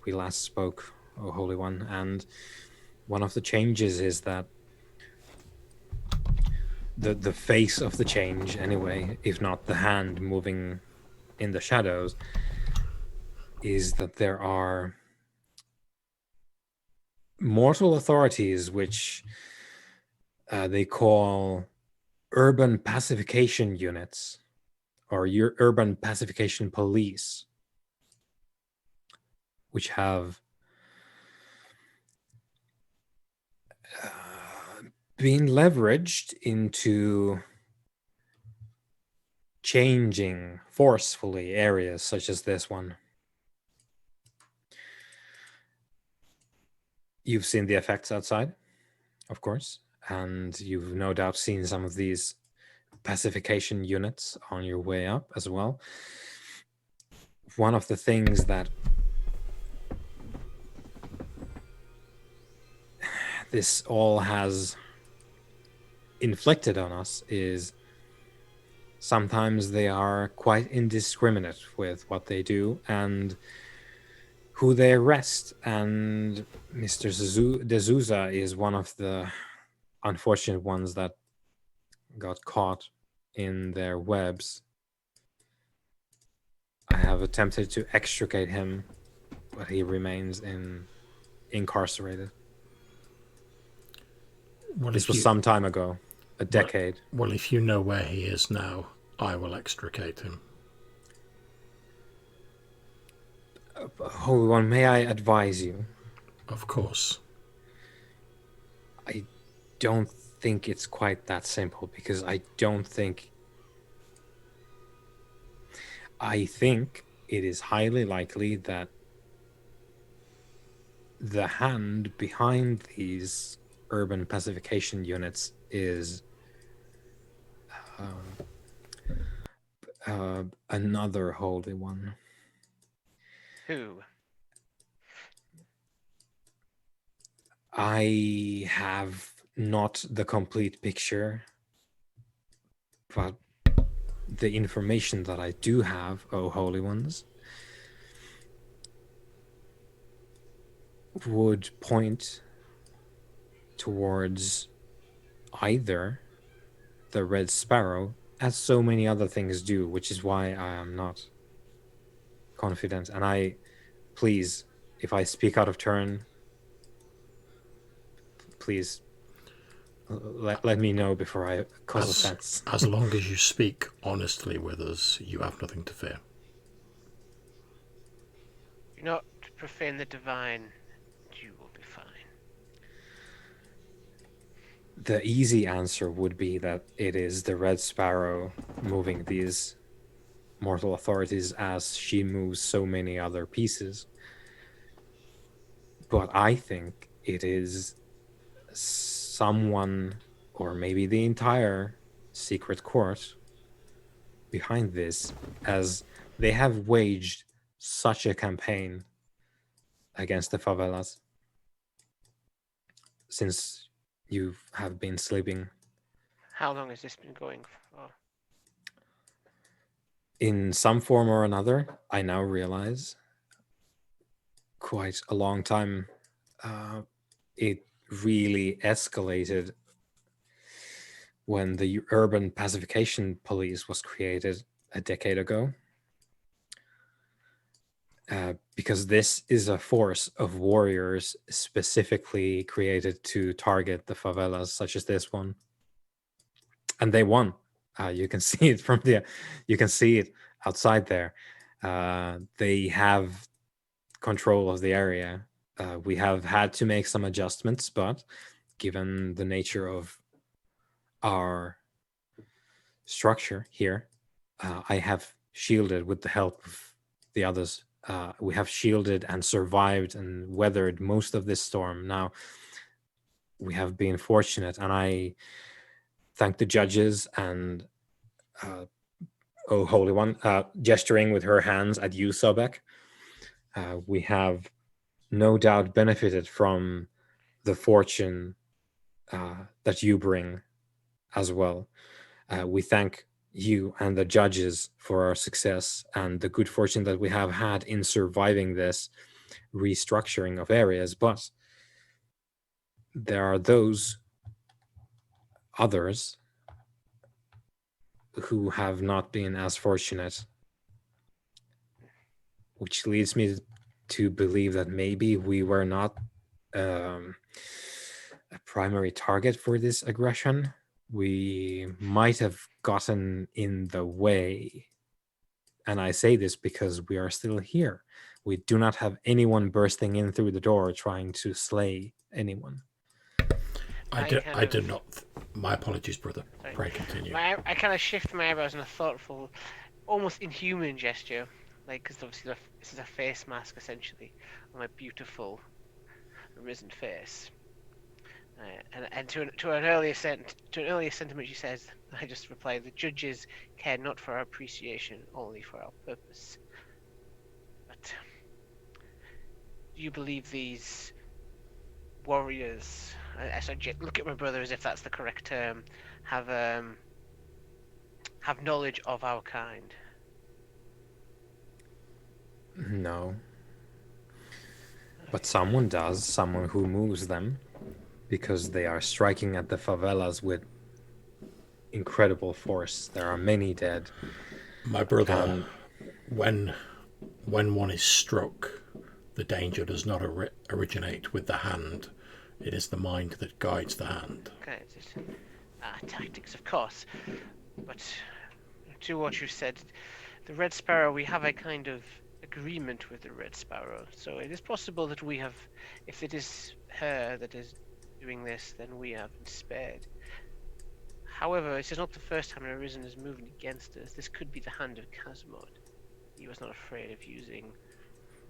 we last spoke, O Holy One, and one of the changes is that the face of the change, anyway, if not the hand moving in the shadows, is that there are mortal authorities which they call urban pacification units, or your urban pacification police, which have been leveraged into changing forcefully areas such as this one. You've seen the effects outside, of course, and you've no doubt seen some of these pacification units on your way up as well. One of the things that this all has inflicted on us is sometimes they are quite indiscriminate with what they do and who they arrest, and Mr. D'Souza is one of the unfortunate ones that got caught in their webs. I have attempted to extricate him, but he remains incarcerated. This was some time ago, a decade. Well, if you know where he is now, I will extricate him. Holy One, may I advise you? Of course. I don't think it's quite that simple, because I think it is highly likely that the hand behind these urban pacification units is another Holy One. Who? I have not the complete picture, but the information that I do have, O Holy Ones, would point towards either the Red Sparrow, as so many other things do, which is why I am not confident. And please, if I speak out of turn, please let me know before I cause offense. As long as you speak honestly with us, you have nothing to fear. Do not profane the divine, and you will be fine. The easy answer would be that it is the Red Sparrow moving these mortal authorities as she moves so many other pieces. But I think it is someone, or maybe the entire secret court behind this, as they have waged such a campaign against the favelas since you have been sleeping. How long has this been going for? In some form or another, I now realize, quite a long time. It really escalated when the Urban Pacification Police was created a decade ago. Because this is a force of warriors specifically created to target the favelas, such as this one. And they won. You can see it you can see it outside there. They have control of the area. We have had to make some adjustments, but given the nature of our structure here, I have shielded with the help of the others. We have shielded and survived and weathered most of this storm. Now, we have been fortunate, and I thank the judges and Oh Holy One, gesturing with her hands at you, Sobek. We have no doubt benefited from the fortune that you bring as well. We thank you and the judges for our success and the good fortune that we have had in surviving this restructuring of areas. But there are those others who have not been as fortunate, which leads me to believe that maybe we were not a primary target for this aggression. We might have gotten in the way. And I say this because we are still here. We do not have anyone bursting in through the door trying to slay anyone. I did not. My apologies, brother. Sorry. Pray continue. I kind of shift my eyebrows in a thoughtful, almost inhuman gesture, like, because obviously this is a face mask essentially on my beautiful arisen face. And to an earlier sentiment she says, I just reply: the judges care not for our appreciation, only for our purpose. But do you believe these warriors, as I look at my brother as if that's the correct term, have knowledge of our kind? No. But someone does, someone who moves them, because they are striking at the favelas with incredible force. There are many dead. My brother, when one is struck, the danger does not originate with the hand. It is the mind that guides the hand. Okay, tactics, of course. But to what you said, the Red Sparrow, we have a kind of agreement with the Red Sparrow. So it is possible that we have, if it is her that is doing this, then we have been spared. However, this is not the first time an Arisen has moved against us. This could be the hand of Kazmod. He was not afraid of using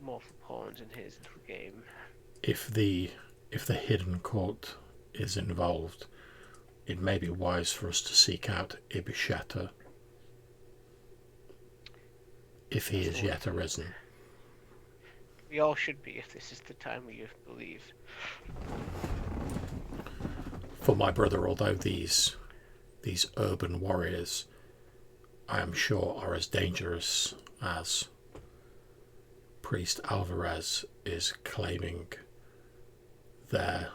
mortal pawns in his little game. If the hidden court is involved, it may be wise for us to seek out Ibisheta if he is yet arisen. We all should be if this is the time we believe. For my brother, although these urban warriors, I am sure, are as dangerous as Priest Alvarez is claiming, their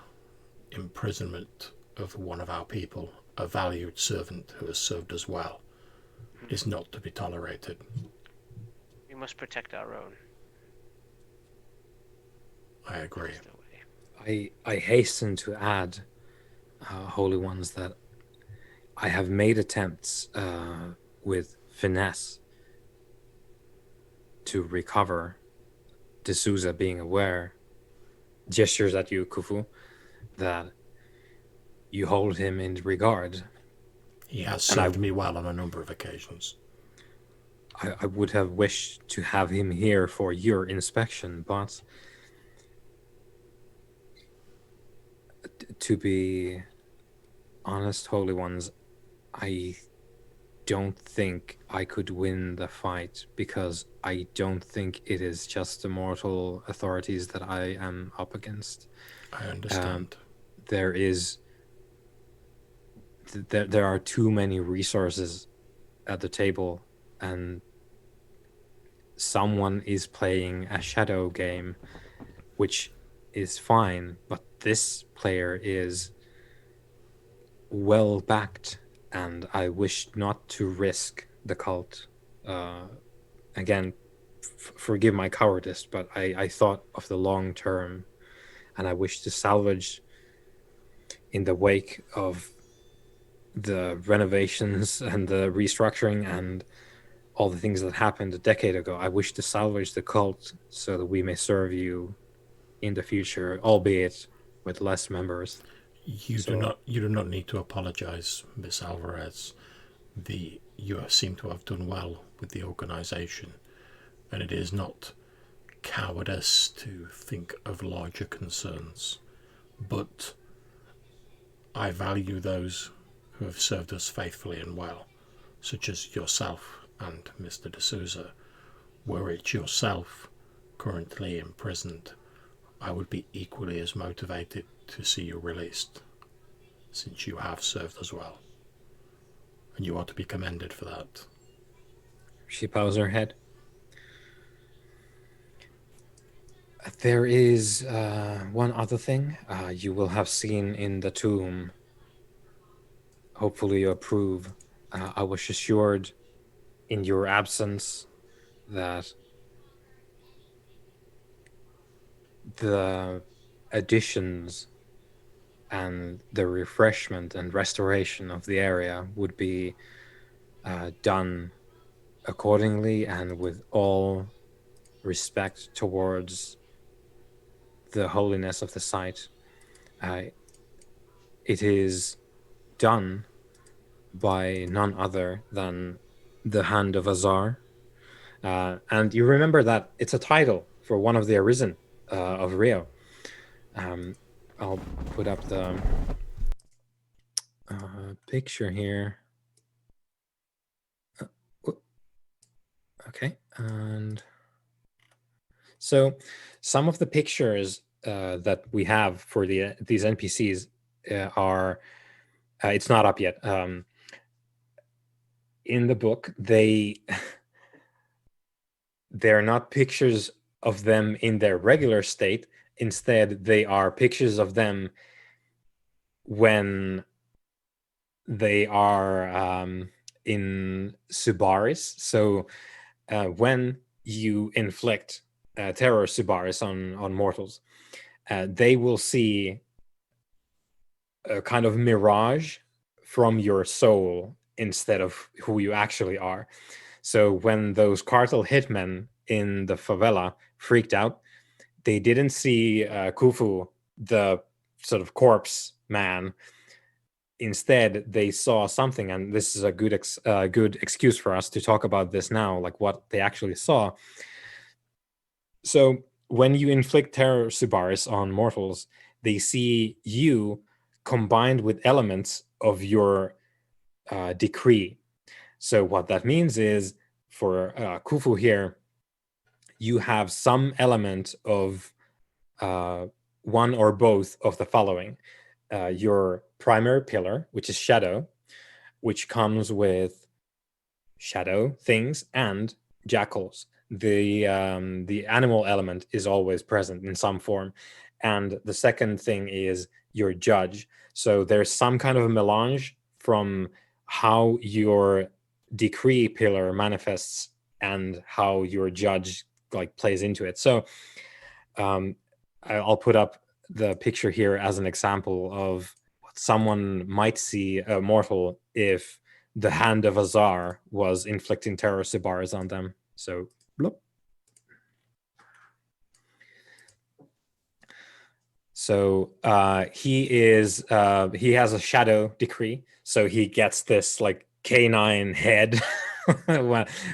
imprisonment of one of our people, a valued servant who has served us well, is not to be tolerated. We must protect our own. I agree. I hasten to add, Holy Ones, that I have made attempts with finesse to recover D'Souza, being aware, gestures at you, Khufu, that you hold him in regard. He has served me well on a number of occasions. I would have wished to have him here for your inspection, but to be honest, Holy Ones, I don't think I could win the fight, because I don't think it is just the mortal authorities that I am up against. I understand. There are too many resources at the table, and someone is playing a shadow game, which is fine, but this player is well backed, and I wish not to risk the cult. Again, forgive my cowardice, but I thought of the long term, and I wish to salvage, in the wake of the renovations and the restructuring and all the things that happened a decade ago, I wish to salvage the cult so that we may serve you in the future, albeit with less members. You do not need to apologize, Miss Alvarez. You seem to have done well with the organization, and it is not cowardice to think of larger concerns. But I value those who have served us faithfully and well, such as yourself and Mr. D'Souza. Were it yourself currently imprisoned, I would be equally as motivated to see you released, since you have served us well, and you are to be commended for that. She bows her head. There is one other thing you will have seen in the tomb. Hopefully you approve. I was assured in your absence that the additions and the refreshment and restoration of the area would be done accordingly and with all respect towards the holiness of the site. It is done by none other than the Hand of Azar. And you remember that it's a title for one of the Arisen of Rio. I'll put up the picture here. Okay, and so some of the pictures that we have for these NPCs are, it's not up yet. In the book, they're not pictures of them in their regular state. Instead, they are pictures of them when they are in Subaris. So when you inflict terror Subaris on mortals, they will see a kind of mirage from your soul instead of who you actually are. So when those cartel hitmen in the favela freaked out, they didn't see Khufu, the sort of corpse man. Instead, they saw something, and this is a good excuse for us to talk about this now, like what they actually saw. So when you inflict terror Subaris on mortals, they see you combined with elements of your decree. So what that means is, for Khufu here, you have some element of one or both of the following. Your primary pillar, which is shadow, which comes with shadow things and jackals. The animal element is always present in some form. And the second thing is your judge. So there's some kind of a melange from how your decree pillar manifests and how your judge like plays into it. So I'll put up the picture here as an example of what someone might see a mortal if the hand of Azar was inflicting terror Sibars on them. So, bloop. So he has a shadow decree. So he gets this like canine head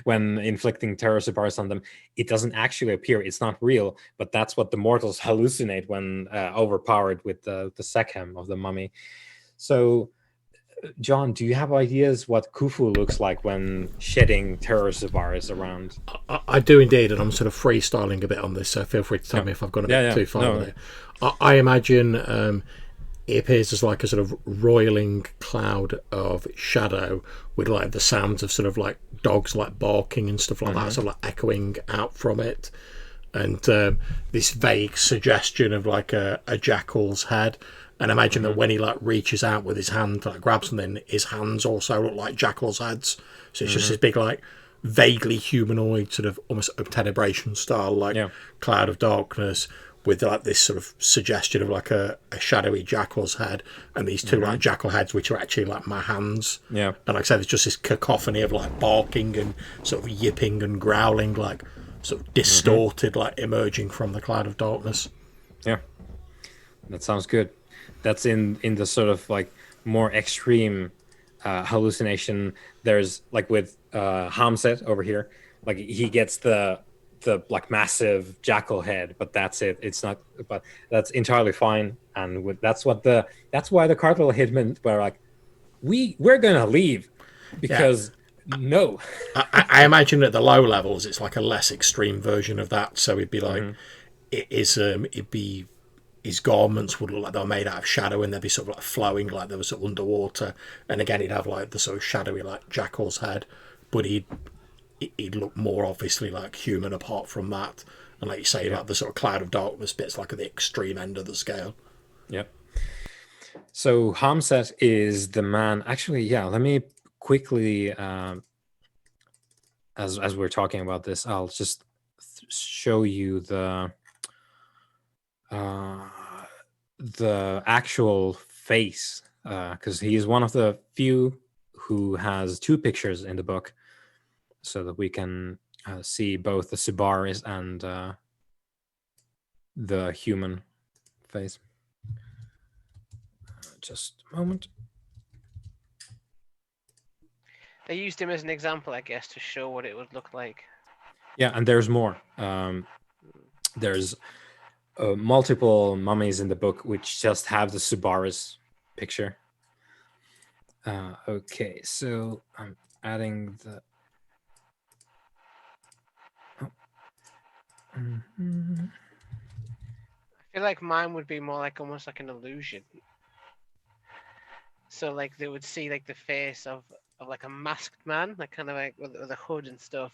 when inflicting terror Sibars on them. It doesn't actually appear. It's not real, but that's what the mortals hallucinate when overpowered with the Sekhem of the mummy. So, John, do you have ideas what Khufu looks like when shedding terror Sibars around? I do indeed, and I'm sort of freestyling a bit on this, so feel free to tell me if I've gone a bit too far with it. I imagine it appears as like a sort of roiling cloud of shadow with like the sounds of sort of like dogs like barking and stuff like that, sort of like echoing out from it, and this vague suggestion of like a jackal's head. And imagine that when he like reaches out with his hand to like grab something, his hands also look like jackals' heads. So it's just this big like vaguely humanoid sort of almost obtenebration style like cloud of darkness with like this sort of suggestion of like a shadowy jackal's head and these two like jackal heads which are actually like my hands. And like I said, there's just this cacophony of like barking and sort of yipping and growling, like sort of distorted, like emerging from the cloud of darkness. Yeah, that sounds good. That's in the sort of like more extreme hallucination. There's like with Hamset over here, like he gets the like massive jackal head, but that's it. It's not, but that's entirely fine. And that's why the cartel hitmen were like, we're gonna leave because no. I imagine at the low levels it's like a less extreme version of that. So it'd be like it'd be his garments would look like they were made out of shadow and they'd be sort of like flowing like they were sort of underwater. And again, he'd have like the sort of shadowy like jackal's head, but he'd look more obviously like human apart from that. And like you say, like the sort of cloud of darkness bits like at the extreme end of the scale. Yep. So Hamset is the man. Actually, let me quickly, as we're talking about this, I'll just show you the actual face, because he is one of the few who has two pictures in the book, so that we can see both the Sibaris and the human face. Just a moment. They used him as an example, I guess, to show what it would look like. Yeah, and there's more. There's multiple mummies in the book which just have the Subaris picture. Okay, so I'm adding the... I feel like mine would be more like almost like an illusion. So like they would see like the face of like a masked man, like kind of like with a hood and stuff.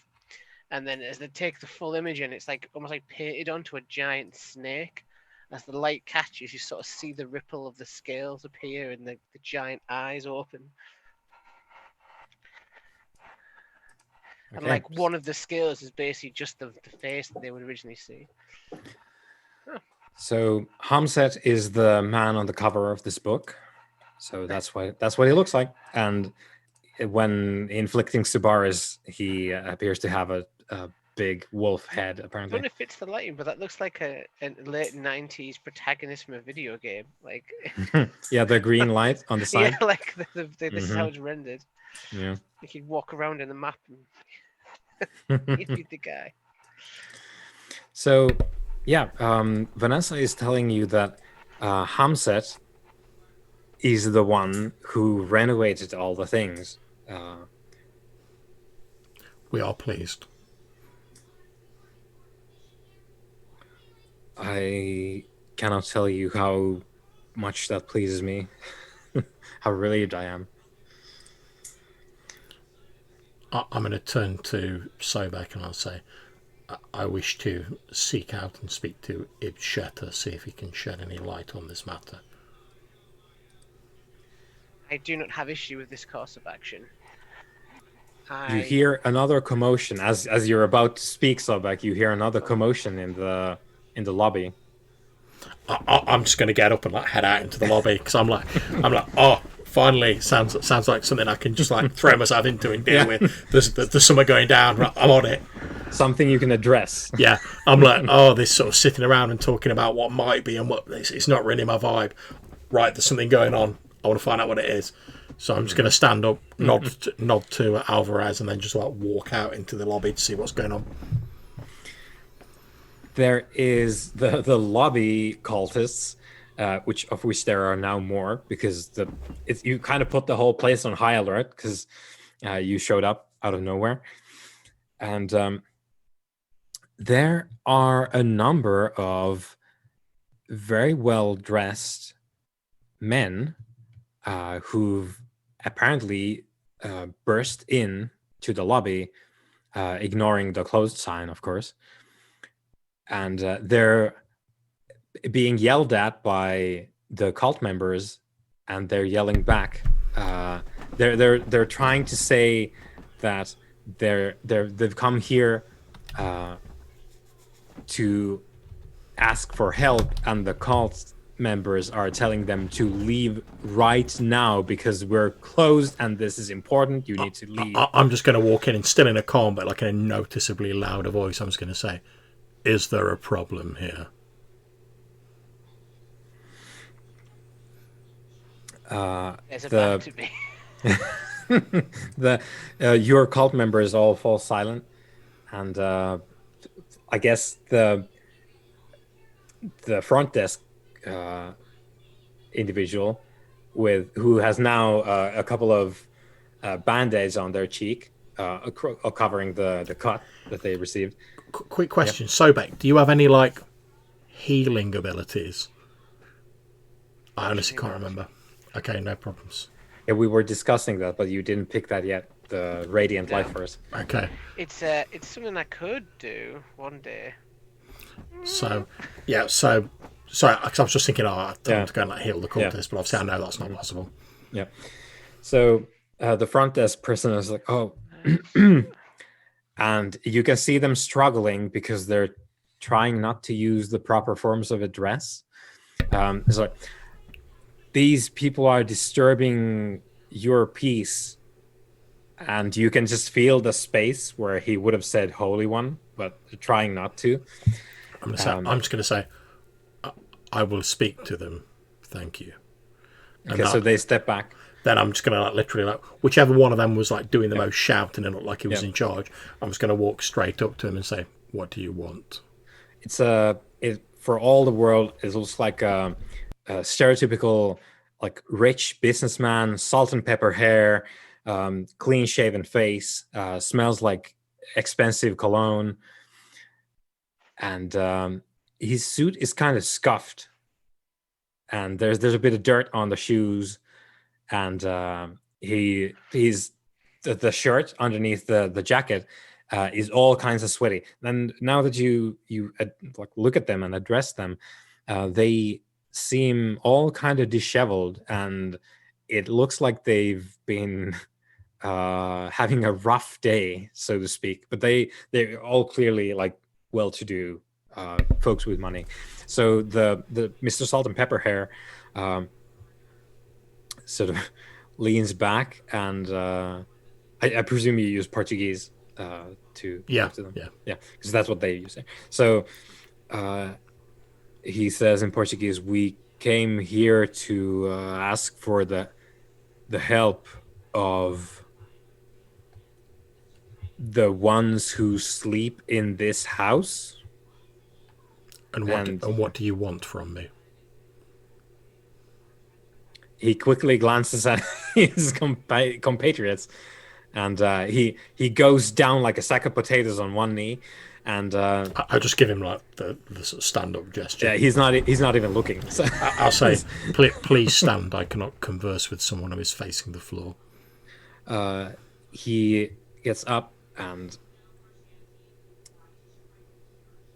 And then as they take the full image in, it's like almost like painted onto a giant snake. As the light catches, you sort of see the ripple of the scales appear and the giant eyes open. Okay. And like one of the scales is basically just the face that they would originally see. Huh. So Hamset is the man on the cover of this book. So that's what he looks like. And when inflicting Subaris, he appears to have a big wolf head, apparently. I don't know if it's the lighting, but that looks like a late 90s protagonist from a video game. Like yeah, the green light on the side. Yeah, like this is how it's rendered. Yeah. Like he'd walk around in the map and he'd be the guy. So, yeah, Vanessa is telling you that Hamset is the one who renovated all the things. We are pleased. I cannot tell you how much that pleases me. How relieved I am. I'm going to turn to Sobek and I'll say, I wish to seek out and speak to Ibn Shetta, see if he can shed any light on this matter. I do not have issue with this course of action. You hear another commotion as you're about to speak, Sobek. You hear another commotion in the lobby. I'm just going to get up and like head out into the lobby because I'm like, oh, finally, sounds like something I can just like throw myself into and deal with. There's something going down. I'm on it. Something you can address. Yeah, I'm like, oh, this sort of sitting around and talking about what might be and what it's not really my vibe. Right, there's something going on. I want to find out what it is. So I'm just going to stand up, nod to Alvarez, and then just like walk out into the lobby to see what's going on. There is the lobby cultists, which there are now more because you kind of put the whole place on high alert because you showed up out of nowhere, and there are a number of very well dressed men who've apparently burst in to the lobby, ignoring the closed sign, of course. And they're being yelled at by the cult members, and they're yelling back. They're trying to say that they've come here to ask for help, and the cult members are telling them to leave right now because we're closed and this is important. You need to leave. I'm just going to walk in and still in a calm but like in a noticeably louder voice. I'm just going to say, is there a problem here? There's about to be. Your cult members all fall silent, and I guess the front desk individual who has now a couple of band-aids on their cheek, covering the cut that they received. Quick question, Sobek, do you have any like healing abilities? I honestly can't remember. Okay, no problems. Yeah, we were discussing that, but you didn't pick that yet. The Radiant Life Force. Okay. It's something I could do one day. So, yeah. So, sorry, because I was just thinking, I want to go and like heal the cultists, but obviously I know that's not possible. Yeah. So the front desk person is like, oh, and you can see them struggling because they're trying not to use the proper forms of address. It's like, these people are disturbing your peace, and you can just feel the space where he would have said Holy One, but trying not to. I'm just going to say, I will speak to them. Thank you. Okay, so they step back. Then I'm just going to like literally like whichever one of them was like doing the most shouting and looked like he was in charge. I'm just going to walk straight up to him and say, "What do you want?" It's for all the world, it looks like a stereotypical like rich businessman, salt and pepper hair, clean shaven face, smells like expensive cologne, and his suit is kind of scuffed, and there's a bit of dirt on the shoes, and he's the shirt underneath the jacket is all kinds of sweaty. And now that you like look at them and address them, they seem all kind of disheveled, and it looks like they've been having a rough day, so to speak. But they're all clearly like well-to-do folks with money. So the Mr. Salt and Pepper Hair sort of leans back, and I presume you use Portuguese to talk to them. Yeah, because that's what they use there. So he says in Portuguese, "We came here to ask for the help of the ones who sleep in this house." And what do you want from me? He quickly glances at his compatriots, and he goes down like a sack of potatoes on one knee, and I just give him like the sort of stand-up gesture. yeah, he's not even looking. So I'll say, please stand. I cannot converse with someone who is facing the floor. He gets up, and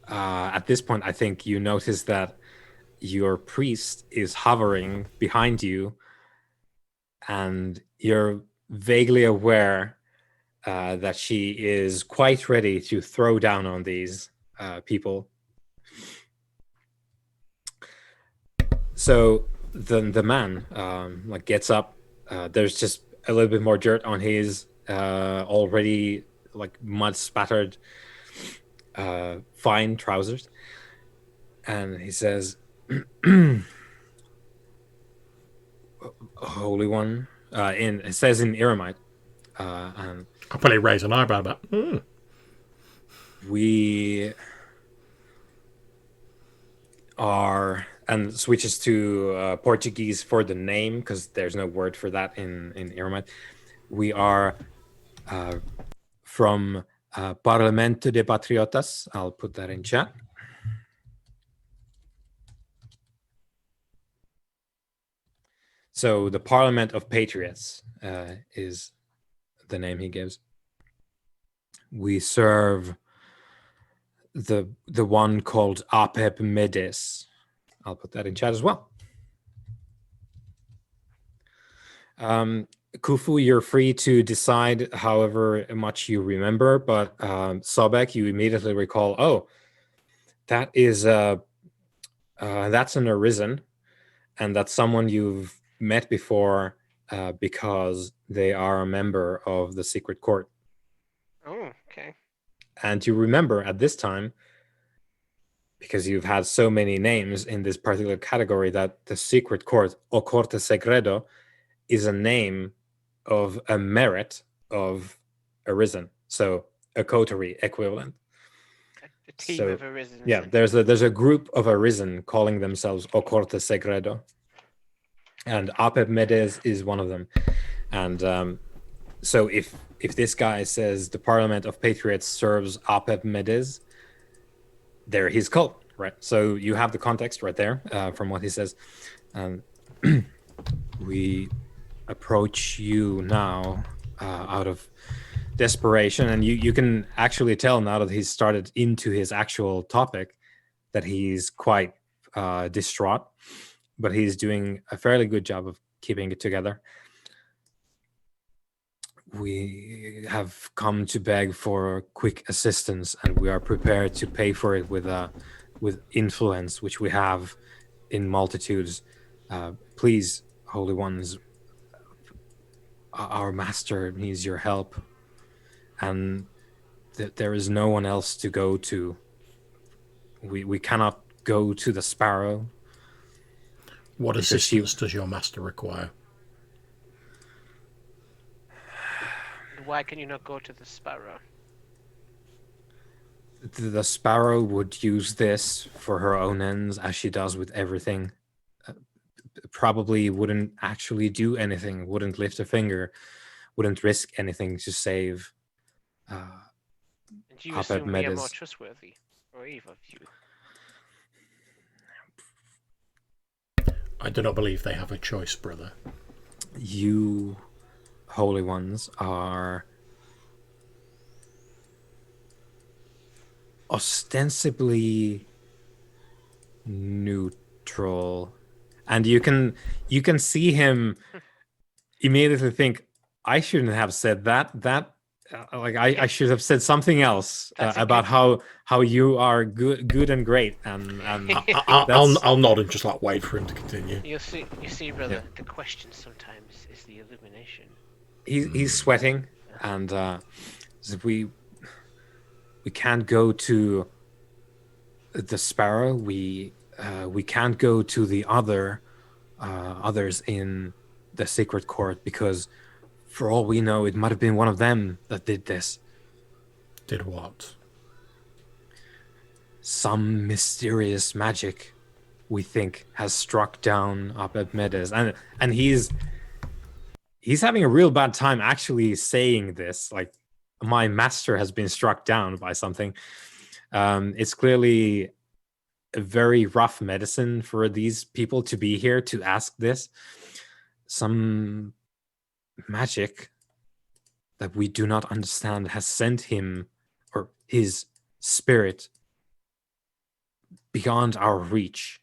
at this point, I think you notice that your priest is hovering behind you, and you're vaguely aware that she is quite ready to throw down on these people. So the man like gets up. There's just a little bit more dirt on his already like mud spattered fine trousers, and he says, "Holy One." It says in Eremite, and I'll probably raise an eyebrow, but we are, and switches to Portuguese for the name because there's no word for that in Eremite. We are from Parlamento de Patriotas. I'll put that in chat. So the Parliament of Patriots is the name he gives. We serve the one called Apep Medes. I'll put that in chat as well. Khufu, you're free to decide however much you remember, but Sobek, you immediately recall, oh, that is that's an Arisen, and that's someone you've met before because they are a member of the Secret Court. Oh, okay. And you remember at this time, because you've had so many names in this particular category, that the Secret Court, O Corte Segredo, is a name of a merit of Arisen. So a coterie equivalent. A team of Arisen. Yeah, there's a group of Arisen calling themselves O Corte Segredo. And Apep Medes is one of them. And so if this guy says the Parliament of Patriots serves Apep Medes, they're his cult, right? So you have the context right there from what he says. We approach you now out of desperation, and you can actually tell now that he's started into his actual topic that he's quite distraught, but he's doing a fairly good job of keeping it together. We have come to beg for quick assistance, and we are prepared to pay for it with influence, which we have in multitudes. Please, Holy Ones, our master needs your help, and there is no one else to go to. We cannot go to the Sparrow. What assistance does your master require? Why can you not go to the Sparrow? The Sparrow would use this for her own ends, as she does with everything. Probably wouldn't actually do anything, wouldn't lift a finger, wouldn't risk anything to save And do you assume we are more trustworthy, or either of you? I do not believe they have a choice, brother. You, Holy Ones, are ostensibly neutral, and you can see him immediately think, I shouldn't have said that. I should have said something else about how you are good and great, and I'll nod and just like wait for him to continue. You see, brother. Yeah. The question sometimes is the illumination. He's sweating, and we can't go to the Sparrow. We can't go to the others in the Secret Court, because for all we know, it might have been one of them that did this. Did what? Some mysterious magic, we think, has struck down Apep Medes, and he's he's having a real bad time actually saying this. Like, my master has been struck down by something. It's clearly a very rough medicine for these people to be here to ask this. Some magic that we do not understand has sent him, or his spirit, beyond our reach.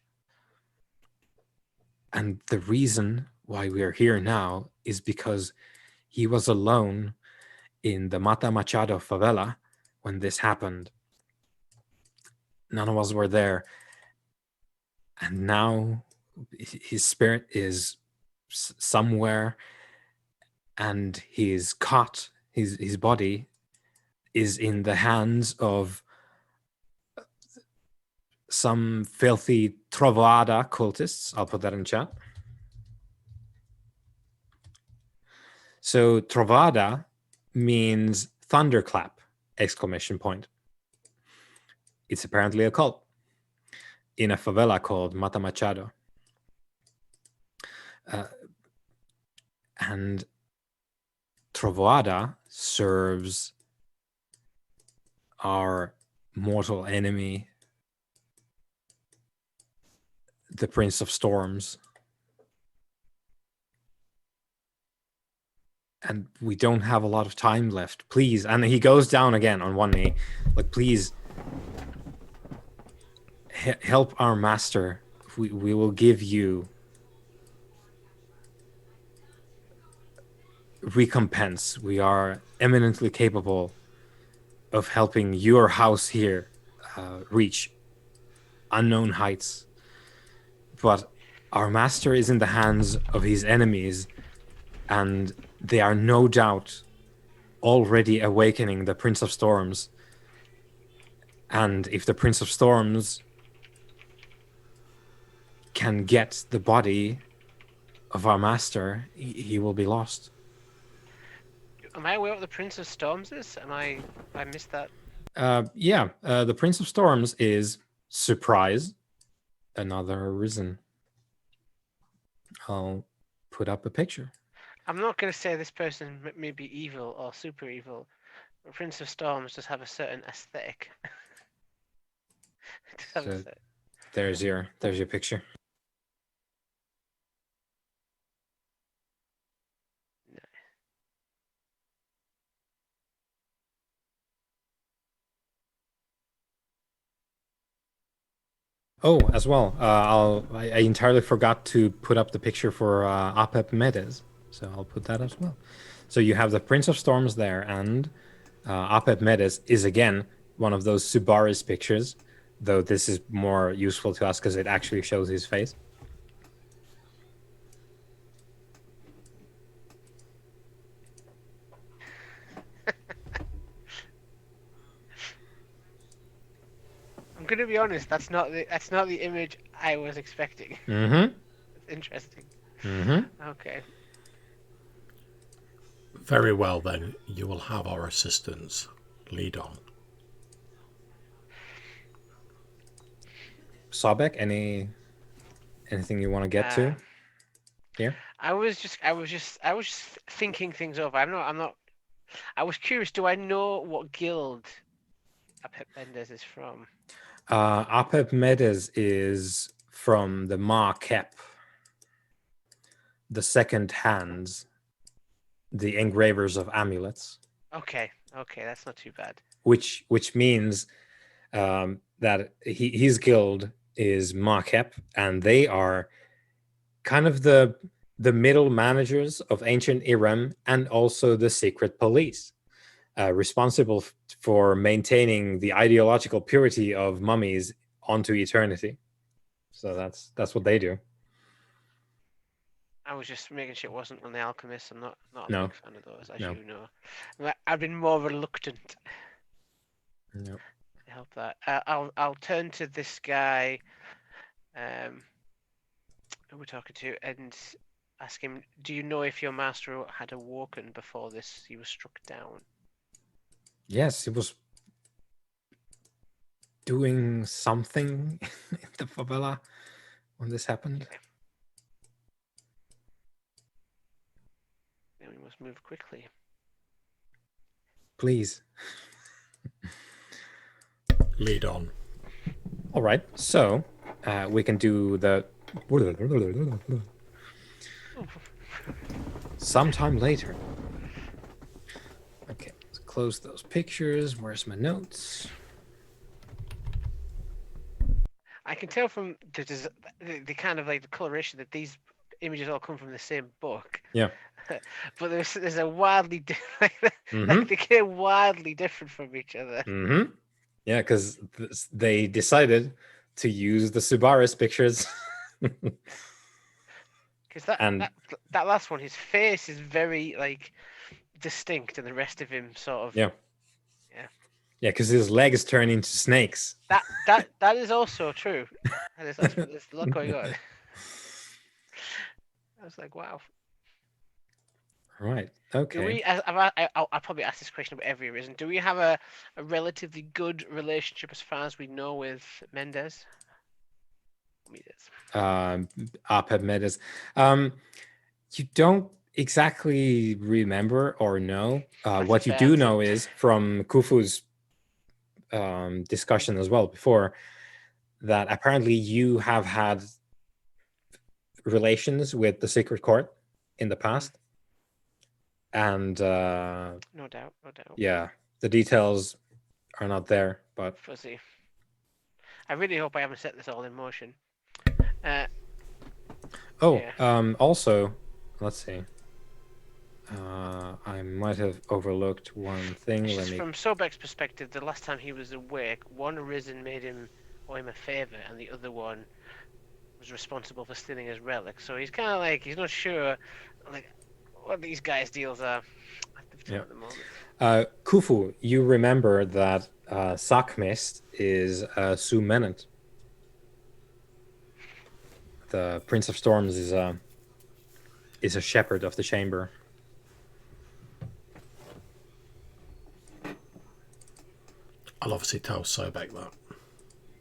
And the reason why we are here now is because he was alone in the Mata Machado favela when this happened. None of us were there. And now his spirit is somewhere, and he's caught. His body is in the hands of some filthy Trovoada cultists. I'll put that in chat. So Trovoada means thunderclap, exclamation point. It's apparently a cult in a favela called Mata Machado. And Trovoada serves our mortal enemy, the Prince of Storms. And we don't have a lot of time left. Please. And he goes down again on one knee. Like, please, help our master. We will give you recompense. We are eminently capable of helping your house here reach unknown heights. But our master is in the hands of his enemies, and they are no doubt already awakening the Prince of Storms. And if the Prince of Storms can get the body of our master, he will be lost. Am I aware what the Prince of Storms is? I missed that. The Prince of Storms is surprise, another arisen. I'll put up a picture. I'm not going to say this person may be evil or super evil. But Prince of Storms does have a certain aesthetic. So there's your picture. Oh, as well, I entirely forgot to put up the picture for Apep Medes, so I'll put that as well. So you have the Prince of Storms there, and Apep Medes is again one of those Subaris pictures, though this is more useful to us because it actually shows his face. I'm going to be honest. That's not the image I was expecting. Mm-hmm. It's interesting. Mm-hmm. Okay. Very well, then. You will have our assistance. Lead on. Sobek, anything you want to get to here? I was just thinking things over. I'm not. I was curious. Do I know what guild Apep Mendes is from? Apep Medes is from the Ma Kep, the second hands, the engravers of amulets. Okay, that's not too bad. Which means that his guild is Ma Kep, and they are kind of the middle managers of ancient Irem and also the secret police, responsible for maintaining the ideological purity of mummies onto eternity. So that's what they do. I was just making sure it wasn't on the Alchemist. I'm not a No. big fan of those, as you know. I've been more reluctant No. to help that. I'll turn to this guy who we're talking to and ask him, do you know if your master had awoken before he was struck down? Yes, he was doing something in the favela when this happened. Okay. must move quickly. Please. Lead on. All right, so we can do the sometime later. Okay, let's close those pictures. Where's my notes? I can tell from the kind of like the coloration that these images all come from the same book. Yeah. But there's a wildly like they get wildly different from each other. Mm-hmm. Yeah, because they decided to use the Subaris pictures. Because that last one, his face is very like distinct, and the rest of him sort of Yeah, because his legs turn into snakes. That is also true. There's a lot going on. I was like, wow. Right. Okay. Do we? I'll probably ask this question about every reason. Do we have a relatively good relationship as far as we know with Mendes? Apep Mendes. You don't exactly remember or know. What you do know is from Khufu's discussion as well before that apparently you have had relations with the Secret Court in the past. And no doubt. Yeah, the details are not there, but fuzzy. I really hope I haven't set this all in motion. Also, let's see. I might have overlooked one thing. From Sobek's perspective, the last time he was awake, one Arisen made him owe him a favor, and the other one was responsible for stealing his relic. So he's kind of like he's not sure, like what these guys' deals are. At the moment. Khufu, you remember that Sakmist is Sumenant. The Prince of Storms is a shepherd of the chamber. I'll obviously tell Sobek that.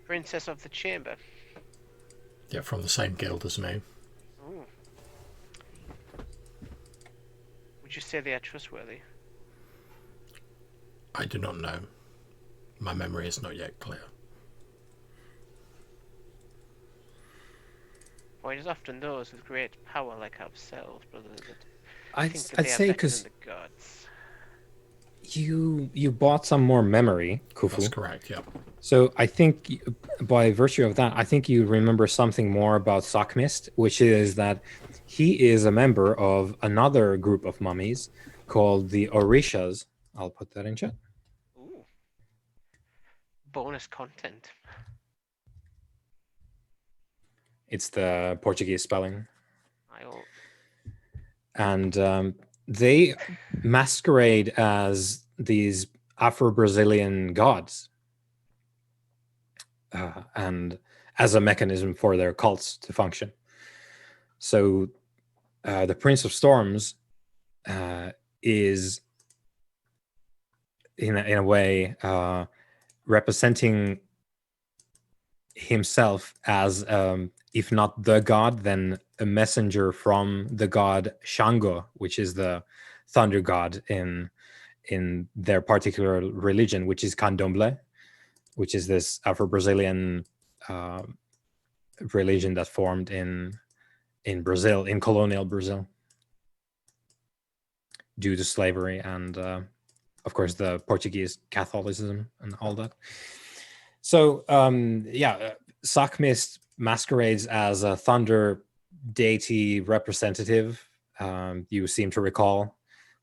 Princess of the Chamber. Yeah, from the same guild as me. Ooh. Would you say they are trustworthy? I do not know. My memory is not yet clear. For it is often those with great power like ourselves, brothers, that I'd say because the gods. You bought some more memory, Khufu. That's correct, yeah. So I think by virtue of that, I think you remember something more about Sakmist, which is that he is a member of another group of mummies called the Orishas. I'll put that in chat. Ooh. Bonus content. It's the Portuguese spelling. And they masquerade as these Afro-Brazilian gods. And as a mechanism for their cults to function. So the Prince of Storms is in a way representing himself as if not the god, then a messenger from the god Shango, which is the thunder god in their particular religion, which is Candomblé, which is this Afro-Brazilian religion that formed in Brazil, in colonial Brazil, due to slavery and of course the Portuguese Catholicism and all that. So Sakmist masquerades as a thunder deity representative, you seem to recall,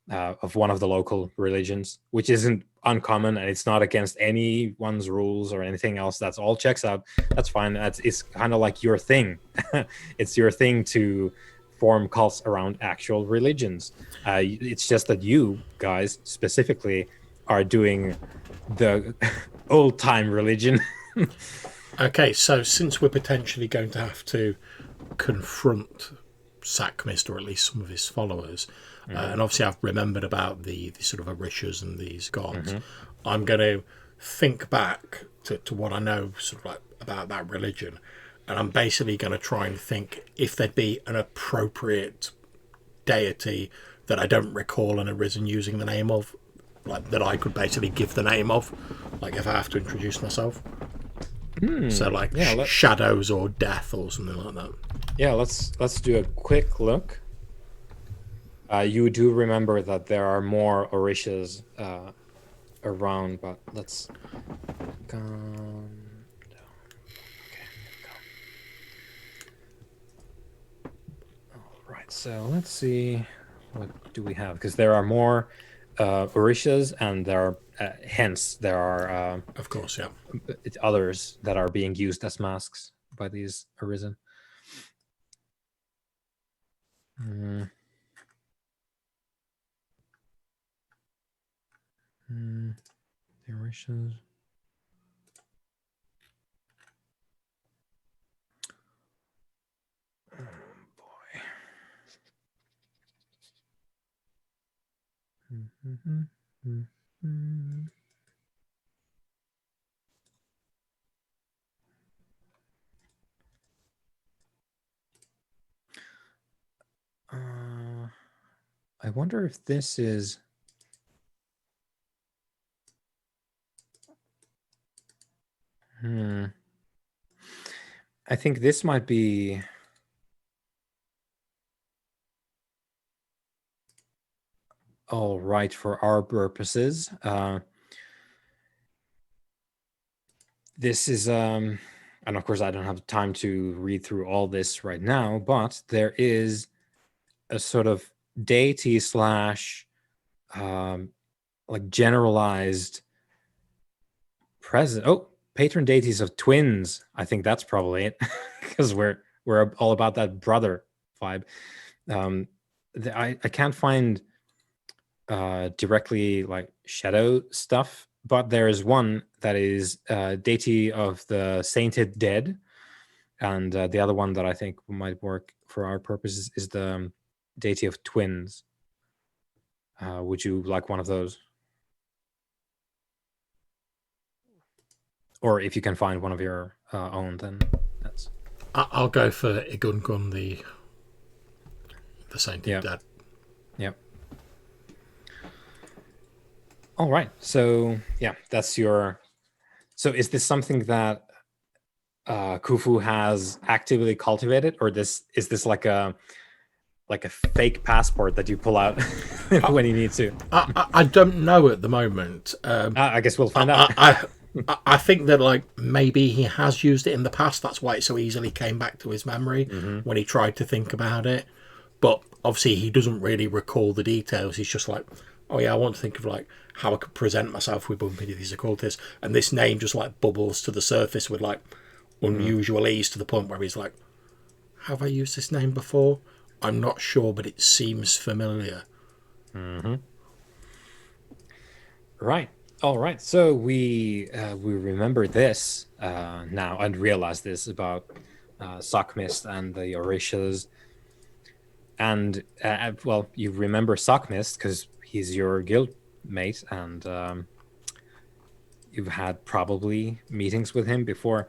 of one of the local religions, which isn't uncommon, and it's not against anyone's rules or anything else. That's all checks out. That's fine. It's kind of like your thing. It's your thing to form cults around actual religions. It's just that you guys specifically are doing the old time religion. Okay, so since we're potentially going to have to confront Sakmist, or at least some of his followers, and obviously I've remembered about the sort of Orishas and these gods, I'm going to think back to what I know sort of like about that religion, and I'm basically going to try and think if there'd be an appropriate deity that I don't recall an Arisen using the name of, like that I could basically give the name of, like if I have to introduce myself. So like shadows or death or something like that. Yeah, let's do a quick look. You do remember that there are more Orishas around, but let's go down. Okay, go. All right, so let's see, what do we have? Because there are more Orishas, and there are hence there are of course, yeah, others that are being used as masks by these Arisen. The Orishas. Oh boy. I wonder if this is. I think this might be. All right for our purposes. This is and of course I don't have time to read through all this right now, but there is a sort of deity slash like generalized present. Oh, patron deities of twins. I think that's probably it, because we're all about that brother vibe. I can't find directly like shadow stuff, but there is one that is deity of the sainted dead, and the other one that I think might work for our purposes is the deity of twins. Would you like one of those? Or if you can find one of your own, then that's. I'll go for Igungun, the sainted dead. Yep. All right. So yeah, that's your. So is this something that Khufu has actively cultivated, or is this like a fake passport that you pull out when you need to? I don't know at the moment. I guess we'll find out. I think that like maybe he has used it in the past. That's why it so easily came back to his memory when he tried to think about it. But obviously he doesn't really recall the details. He's just like, oh yeah, I want to think of like how I could present myself with bumping into these occultists, and this name just like bubbles to the surface with like unusual ease, to the point where he's like, have I used this name before? I'm not sure, but it seems familiar. Right. All right. So we remember this now and realize this about Sockmist and the Orishas. And well, you remember Sockmist because he's your guild mate, and you've had probably meetings with him before.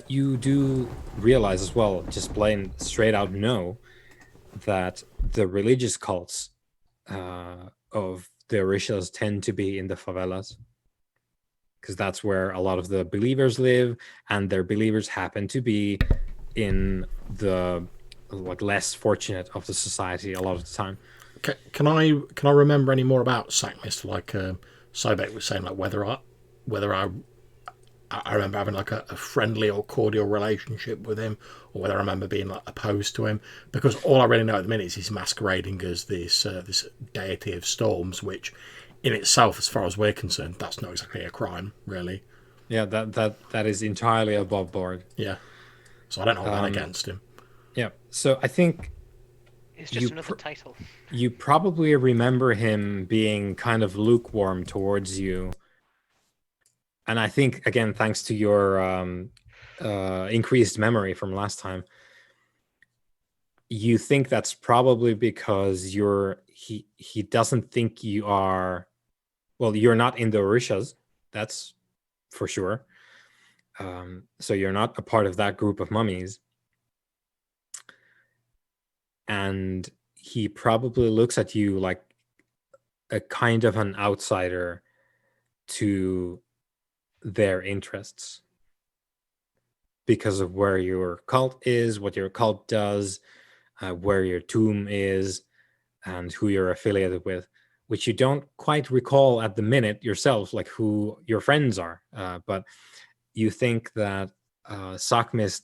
You do realize as well, just plain straight out know, that the religious cults of the Orishas tend to be in the favelas, because that's where a lot of the believers live, and their believers happen to be in the like less fortunate of the society a lot of the time. Can I remember any more about Sackmist? Like Sobek was saying, like whether I remember having like a friendly or cordial relationship with him, or whether I remember being like opposed to him. Because all I really know at the minute is he's masquerading as this deity of storms, which in itself, as far as we're concerned, that's not exactly a crime, really. Yeah, that is entirely above board. Yeah, so I don't hold that against him. Yeah, so I think it's just another title. You probably remember him being kind of lukewarm towards you. And I think, again, thanks to your increased memory from last time, you think that's probably because he doesn't think you are. Well, you're not in the Orishas, that's for sure. So you're not a part of that group of mummies. And he probably looks at you like a kind of an outsider to their interests because of where your cult is, what your cult does, where your tomb is, and who you're affiliated with, which you don't quite recall at the minute yourself, like who your friends are. But you think that Sockmist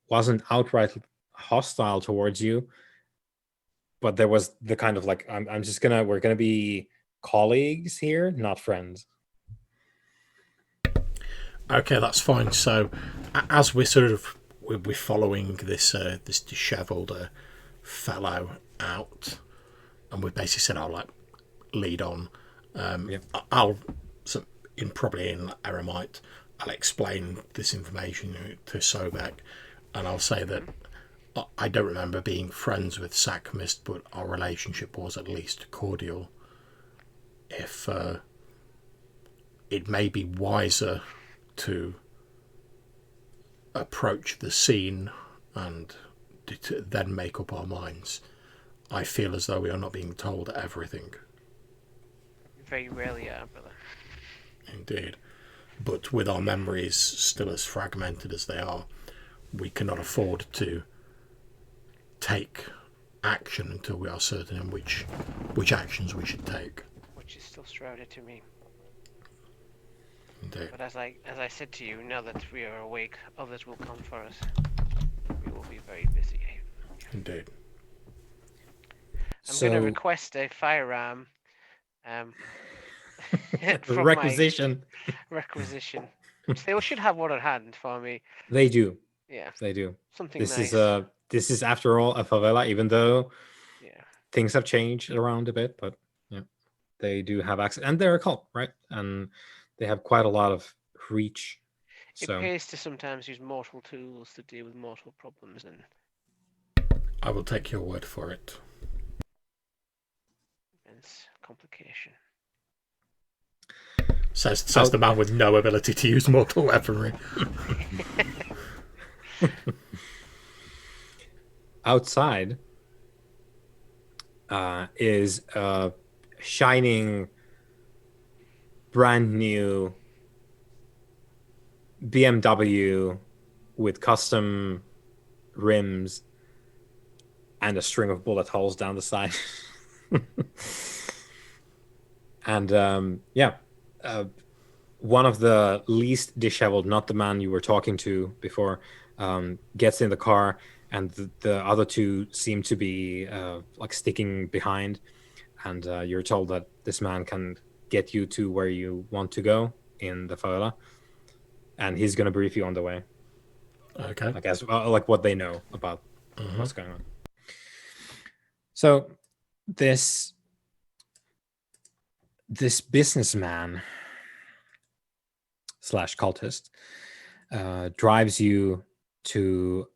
wasn't outright hostile towards you, but there was the kind of like, we're gonna be colleagues here, not friends. Okay, that's fine. So, as we're following this this dishevelled fellow out, and we basically said, "I'll like lead on." I'll probably in Eremite, I'll explain this information to Sobek, and I'll say that I don't remember being friends with Sackmist, but our relationship was at least cordial. If it may be wiser to approach the scene and then make up our minds. I feel as though we are not being told everything. Very rarely are, brother. Indeed. But with our memories still as fragmented as they are, we cannot afford to take action until we are certain in which actions we should take. Which is still shrouded to me. Indeed. But as I said to you, now that we are awake, others will come for us. We will be very busy. Indeed. I'm going to request a firearm. From requisition. Requisition. They should have one at hand for me. They do. Yeah. They do. Something this nice. This is after all a favela, even though yeah, things have changed around a bit, but yeah, they do have access, and they're a cult, right? And they have quite a lot of reach. It pays to sometimes use mortal tools to deal with mortal problems, and I will take your word for it. It's complication. Says the man with no ability to use mortal weaponry. Outside is a shining, brand new BMW with custom rims and a string of bullet holes down the side. And one of the least disheveled, not the man you were talking to before, gets in the car, and the other two seem to be like sticking behind, and you're told that this man can get you to where you want to go in the favela, and he's going to brief you on the way. Okay. I guess like what they know about what's going on. So this businessman / cultist drives you to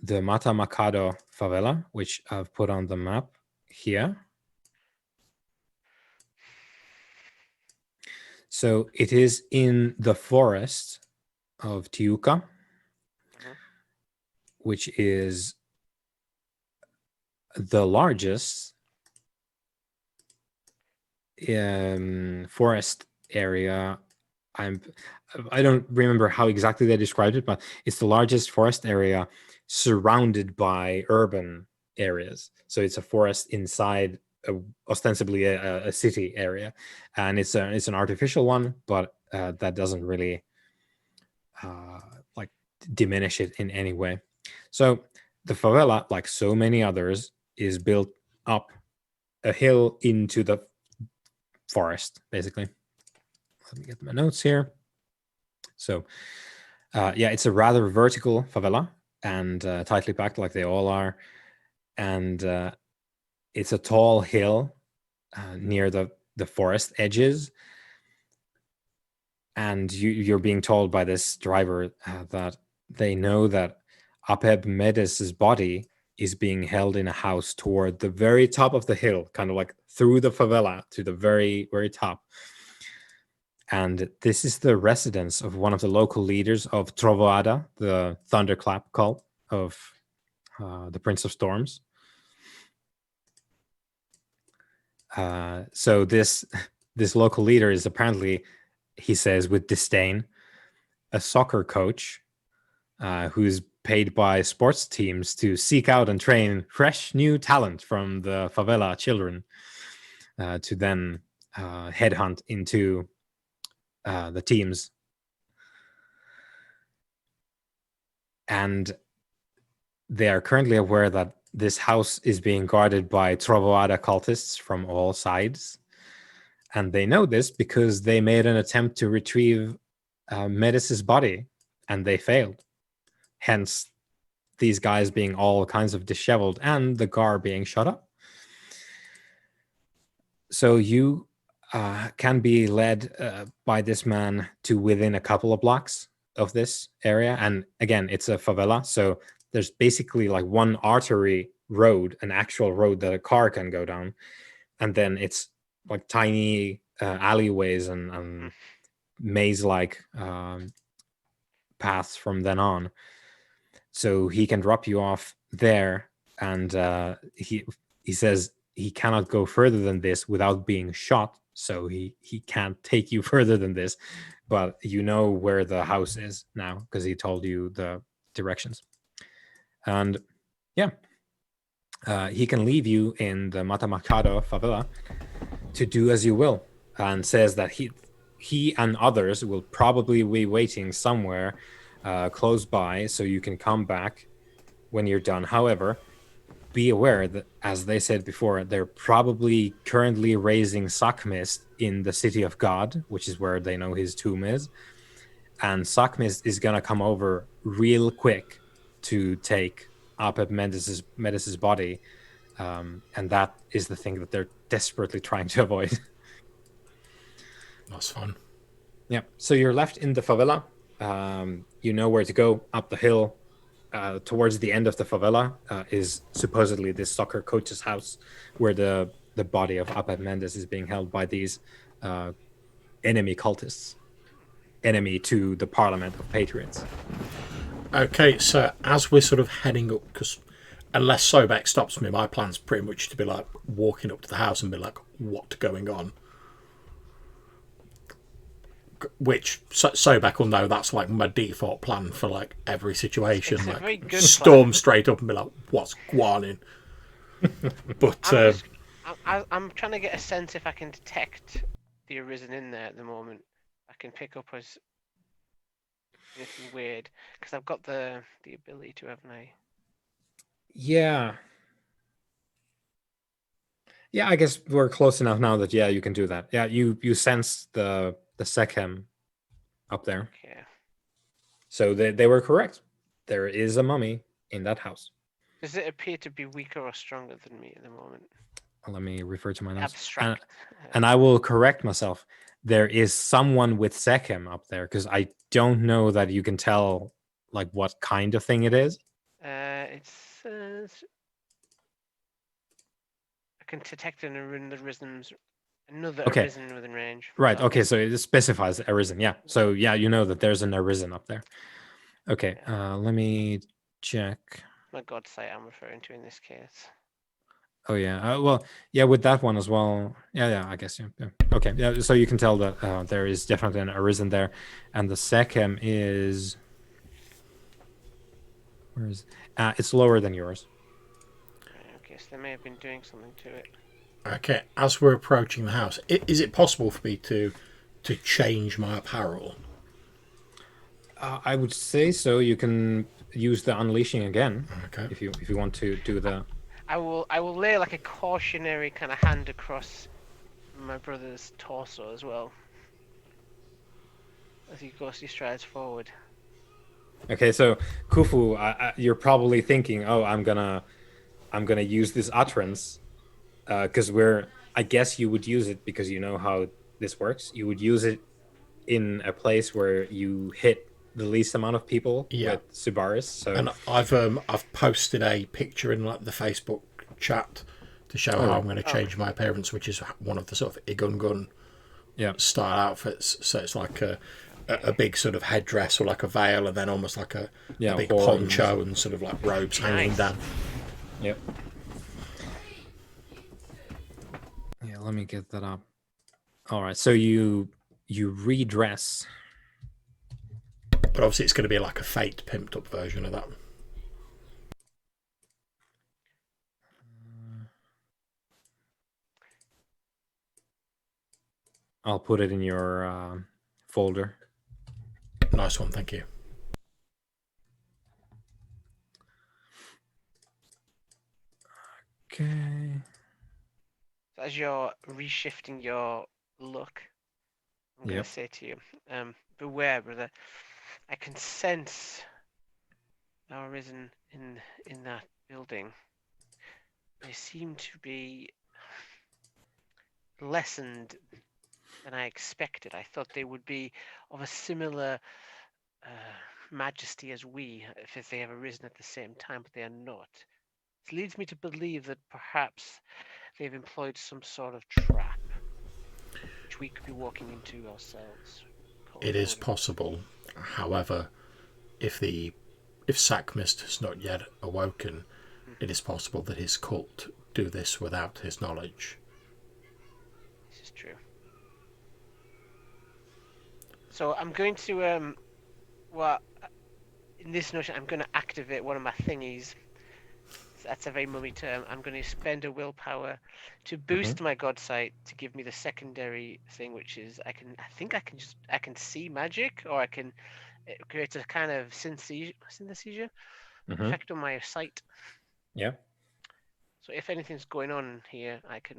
the Mata Macado favela, which I've put on the map here. So it is in the forest of Tiuca, which is the largest forest area. I don't remember how exactly they described it, but it's the largest forest area surrounded by urban areas. So it's a forest inside ostensibly a city area, and it's an artificial one, but that doesn't really like diminish it in any way. So the favela, like so many others, is built up a hill into the forest, basically. Let me get my notes here. So it's a rather vertical favela and tightly packed, like they all are, and it's a tall hill near the forest edges, and you're being told by this driver that they know that Apeb Medes's body is being held in a house toward the very top of the hill, kind of like through the favela to the very, very top. And this is the residence of one of the local leaders of Trovoada, the Thunderclap cult of the Prince of Storms. So this local leader is apparently, he says with disdain, a soccer coach who's paid by sports teams to seek out and train fresh new talent from the favela children to then headhunt into the teams. And they are currently aware that this house is being guarded by Trovoada cultists from all sides. And they know this because they made an attempt to retrieve Medis's body, and they failed. Hence, these guys being all kinds of disheveled and the Gar being shut up. So you can be led by this man to within a couple of blocks of this area. And again, it's a favela. So there's basically like one artery road, an actual road that a car can go down. And then it's like tiny alleyways and maze-like paths from then on. So he can drop you off there, and he says he cannot go further than this without being shot. So he can't take you further than this, but you know where the house is now because he told you the directions. And yeah, he can leave you in the Matamacado favela to do as you will, and says that he and others will probably be waiting somewhere close by, so you can come back when you're done. However, be aware that, as they said before, they're probably currently raising Sakmist in the City of God, which is where they know his tomb is. And Sakmist is going to come over real quick to take Apep Medis's body. And that is the thing that they're desperately trying to avoid. That's fun. Yeah. So you're left in the favela. You know where to go up the hill. Towards the end of the favela is supposedly this soccer coach's house, where the body of Apep Mendes is being held by these enemy cultists, enemy to the Parliament of Patriots. Okay, so as we're sort of heading up, because unless Sobek stops me, my plan's pretty much to be like walking up to the house and be like, what's going on? Which Sobek will know that's like my default plan for like every situation. It's like a very good storm plan. straight up and be like, what's going on? But I'm trying to get a sense if I can detect the Arisen in there at the moment. I can pick up as anything weird because I've got the ability to, haven't I? Yeah, I guess we're close enough now that you can do that. Yeah, you sense the Sekhem up there. Okay. So they were correct. There is a mummy in that house. Does it appear to be weaker or stronger than me at the moment? Let me refer to my notes. Abstract. And I will correct myself. There is someone with Sekhem up there, because I don't know that you can tell like what kind of thing it is. It says I can detect an Arisen's another Arisen within range. Right. Okay. So it specifies Arisen. Yeah. So yeah, you know that there's an Arisen up there. Okay. Let me check. My god site I'm referring to in this case. Oh yeah. Well, yeah, with that one as well. Yeah. I guess. Yeah. Okay. Yeah. So you can tell that there is definitely an Arisen there, and the Sekhem is. Where is? It's lower than yours. Okay, so they may have been doing something to it. okay, as we're approaching the house, is it possible for me to change my apparel? I would say so. You can use the unleashing again. Okay. If you want to do the. I will lay like a cautionary kind of hand across my brother's torso as well as he strides forward. Okay, so Khufu, you're probably thinking, "Oh, I'm gonna use this utterance," because I guess you would use it because you know how this works. You would use it in a place where you hit the least amount of people with Subaris. So, and I've posted a picture in like the Facebook chat to show how I'm going to change my appearance, which is one of the sort of Igungun style outfits. So it's like a big sort of headdress or like a veil, and then almost like a big poncho and sort of like robes hanging down. Yep. Yeah, let me get that up. All right, so you redress. But obviously it's going to be like a fate pimped up version of that. I'll put it in your folder. Nice one, thank you. Okay. As you're reshifting your look, I'm going to say to you, beware, brother. I can sense our arisen in that building. They seem to be lessened than I expected. I thought they would be of a similar majesty as we, if they have arisen at the same time, but they are not. It leads me to believe that perhaps they've employed some sort of trap, which we could be walking into ourselves. It is possible. However, if Sackmist has not yet awoken, it is possible that his cult do this without his knowledge. This is true. So I'm going to well, in this notion, I'm going to activate one of my thingies. That's a very mummy term. I'm going to spend a willpower to boost my god sight to give me the secondary thing, which is I can see magic, or I can create a kind of synesthesia effect on my sight. Yeah. So if anything's going on here, I can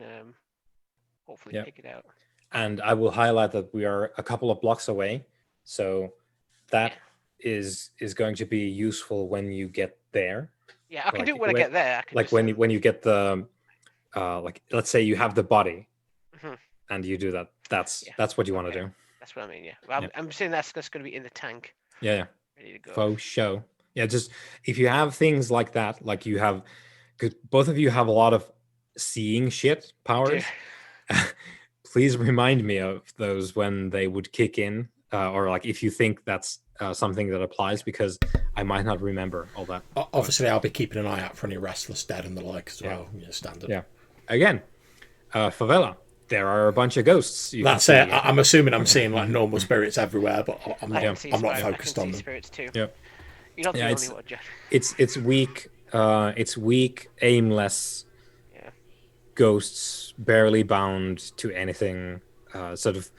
hopefully pick it out. And I will highlight that we are a couple of blocks away, so that is going to be useful when you get there. Yeah, I can do it when I get there. I can when you get the like, let's say you have the body, and you do that. That's what you want to do. That's what I mean. Yeah, well, I'm saying that's going to be in the tank. Yeah. Ready to go. Faux show. Yeah, just if you have things like that, like you have, because both of you have a lot of seeing shit powers. Please remind me of those when they would kick in, or like if you think that's something that applies, because I might not remember all that. Obviously, I'll be keeping an eye out for any restless dead and the like as well. Standard. Yeah. Again, favela. There are a bunch of ghosts. That's it. I'm assuming I'm seeing like normal spirits everywhere, but I'm not focused on them. Spirits too. Yeah. You're not the only one, Jeff. It's weak. It's weak, aimless. Yeah. Ghosts, barely bound to anything. Sort of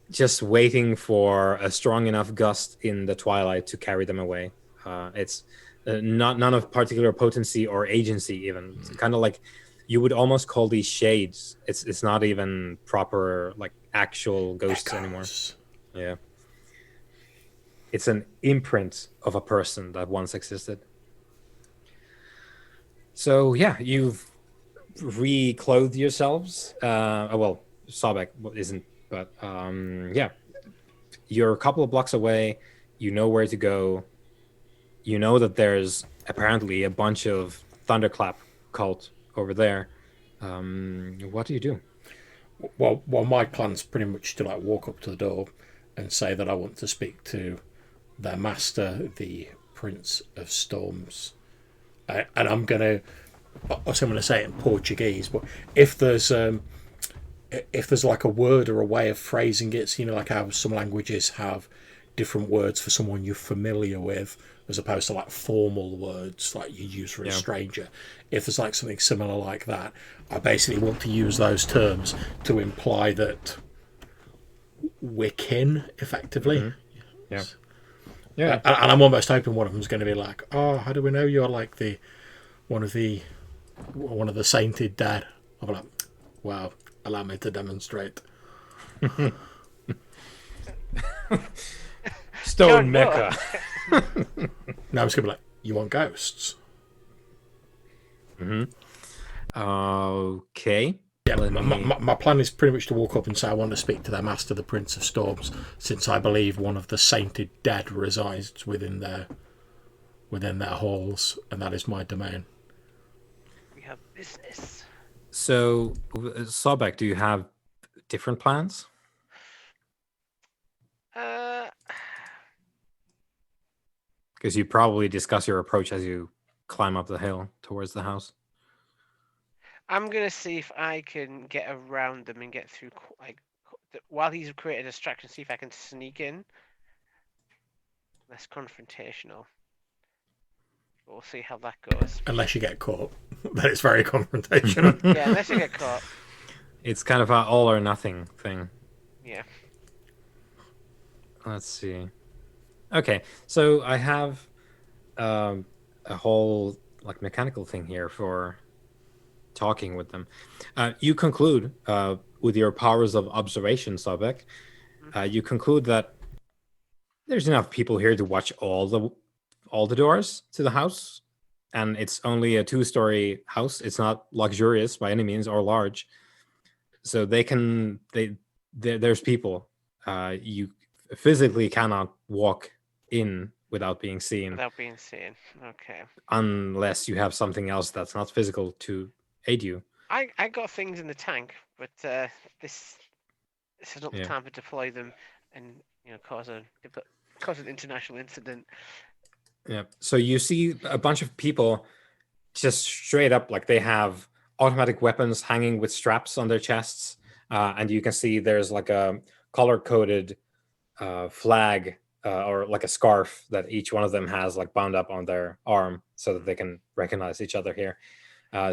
just waiting for a strong enough gust in the twilight to carry them away. It's none of particular potency or agency. Even it's kind of like you would almost call these shades. It's not even proper like actual ghosts anymore. Yeah. It's an imprint of a person that once existed. So yeah, you've reclothed yourselves. Well, Sobek isn't, but yeah. You're a couple of blocks away. You know where to go. You know that there's apparently a bunch of Thunderclap cult over there. What do you do? Well, my plan's pretty much to like walk up to the door and say that I want to speak to their master, the Prince of Storms, and I'm gonna say it in Portuguese. But if there's like a word or a way of phrasing it, so, like how some languages have different words for someone you're familiar with, as opposed to like formal words like you use for a stranger. If there's like something similar like that, I basically want to use those terms to imply that we're kin, effectively. Yeah. Yeah. And I'm almost hoping one of them's going to be like, "Oh, how do we know you're like one of the sainted dead?" I'll be like, "Wow, allow me to demonstrate." Stone Mecca. Now I'm just going to be like, "You want ghosts?" Okay. Yeah, my plan is pretty much to walk up and say I want to speak to their master, the Prince of Storms, since I believe one of the sainted dead resides within their halls, and that is my domain. We have business. So, Sobek, do you have different plans? Because you probably discuss your approach as you climb up the hill towards the house. I'm gonna see if I can get around them and get through. While he's created a distraction, see if I can sneak in. Less confrontational. We'll see how that goes. Unless you get caught, then it's very confrontational. Yeah, unless you get caught. It's kind of an all or nothing thing. Yeah. Let's see. Okay, so I have a whole like mechanical thing here for talking with them. You conclude with your powers of observation, Sobek. You conclude that there's enough people here to watch all the doors to the house, and it's only a 2-story house. It's not luxurious by any means or large, so there's people. You physically cannot walk in without being seen. Without being seen. Okay. Unless you have something else that's not physical to aid you. I got things in the tank, but this is not the time to deploy them and cause an international incident. Yeah. So you see a bunch of people just straight up, like they have automatic weapons hanging with straps on their chests, and you can see there's like a color-coded flag or like a scarf that each one of them has like bound up on their arm so that they can recognize each other here.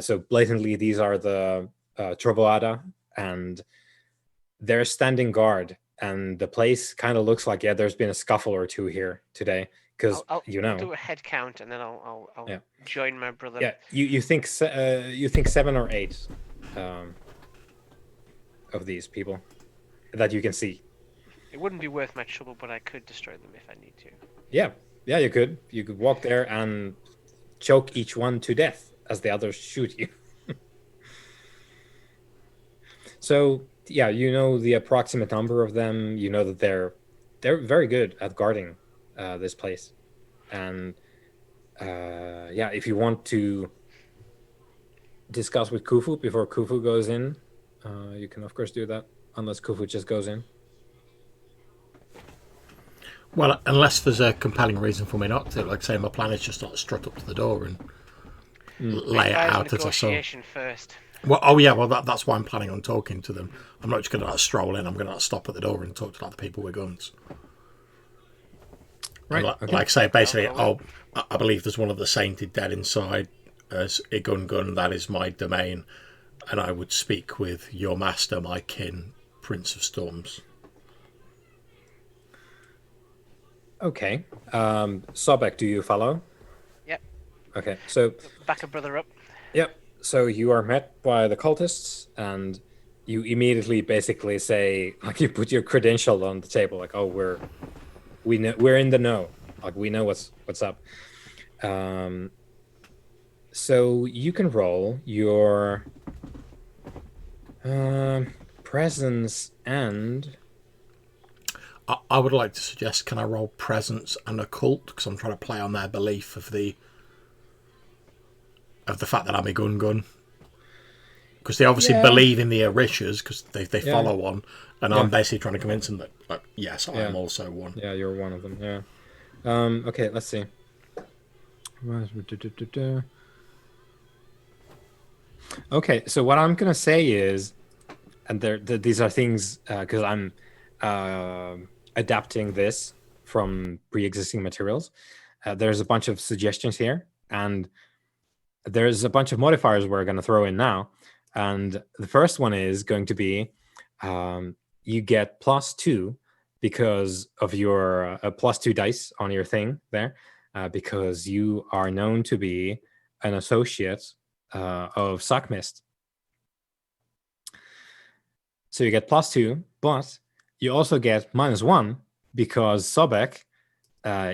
So blatantly, these are the Trovoada, and they're standing guard. And the place kind of looks like, there's been a scuffle or two here today, because I'll do a head count and then I'll join my brother. Yeah, you think 7 or 8 of these people that you can see. It wouldn't be worth my trouble, but I could destroy them if I need to. Yeah, you could. You could walk there and choke each one to death as the others shoot you. So, yeah, you know the approximate number of them. You know that they're very good at guarding this place. And, if you want to discuss with Khufu before Khufu goes in, you can, of course, do that, unless Khufu just goes in. Well, unless there's a compelling reason for me not to. Like, say, my plan is just to strut up to the door and lay it out as I saw. First. Well, that's why I'm planning on talking to them. I'm not just going to stroll in. I'm going to stop at the door and talk to the people with guns. Right. Like say, basically, I believe there's one of the sainted dead inside as Igun. That is my domain, and I would speak with your master, my kin, Prince of Storms. Okay. Sobek, do you follow? Yep. Okay, so... Back a brother up. Yep. So you are met by the cultists, and you immediately basically say, like, you put your credential on the table, like, oh, we're in the know. Like, we know what's up. So you can roll your presence and... I would like to suggest, can I roll presence and occult? Because I'm trying to play on their belief of the fact that I'm a gun. Because they obviously believe in the Orishas, because they follow one. And I'm basically trying to convince them that, like, yes, I am also one. Yeah, you're one of them, yeah. Okay, let's see. Okay, so what I'm going to say is, and these are things, because I'm adapting this from pre-existing materials. There's a bunch of suggestions here, and there's a bunch of modifiers we're going to throw in now. And the first one is going to be you get +2 because of your +2 dice on your thing there, because you are known to be an associate of Suckmist. So you get +2, but you also get -1 because Sobek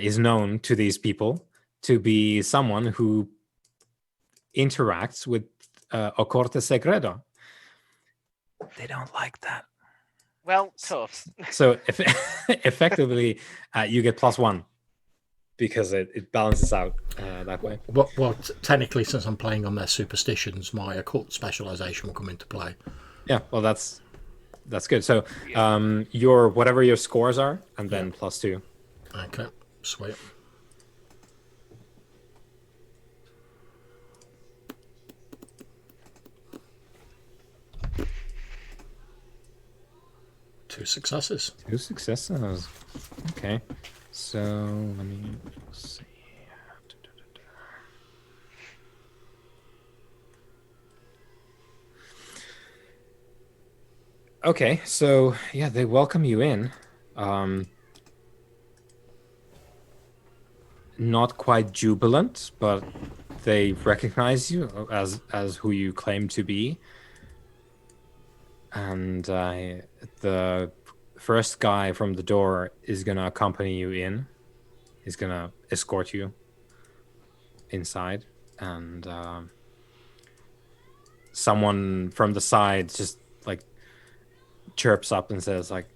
is known to these people to be someone who interacts with Ocorte Segredo. They don't like that. Well, tough. So effectively, you get +1 because it balances out that way. Well, technically, since I'm playing on their superstitions, my occult specialization will come into play. Yeah, well, that's good. So your whatever your scores are, and then +2. Okay, sweet. 2 successes. 2 successes. Okay. So let me see. Okay, so yeah, they welcome you in. Not quite jubilant, but they recognize you as who you claim to be. And the first guy from the door is gonna accompany you in. He's gonna escort you inside, and someone from the side just like chirps up and says like,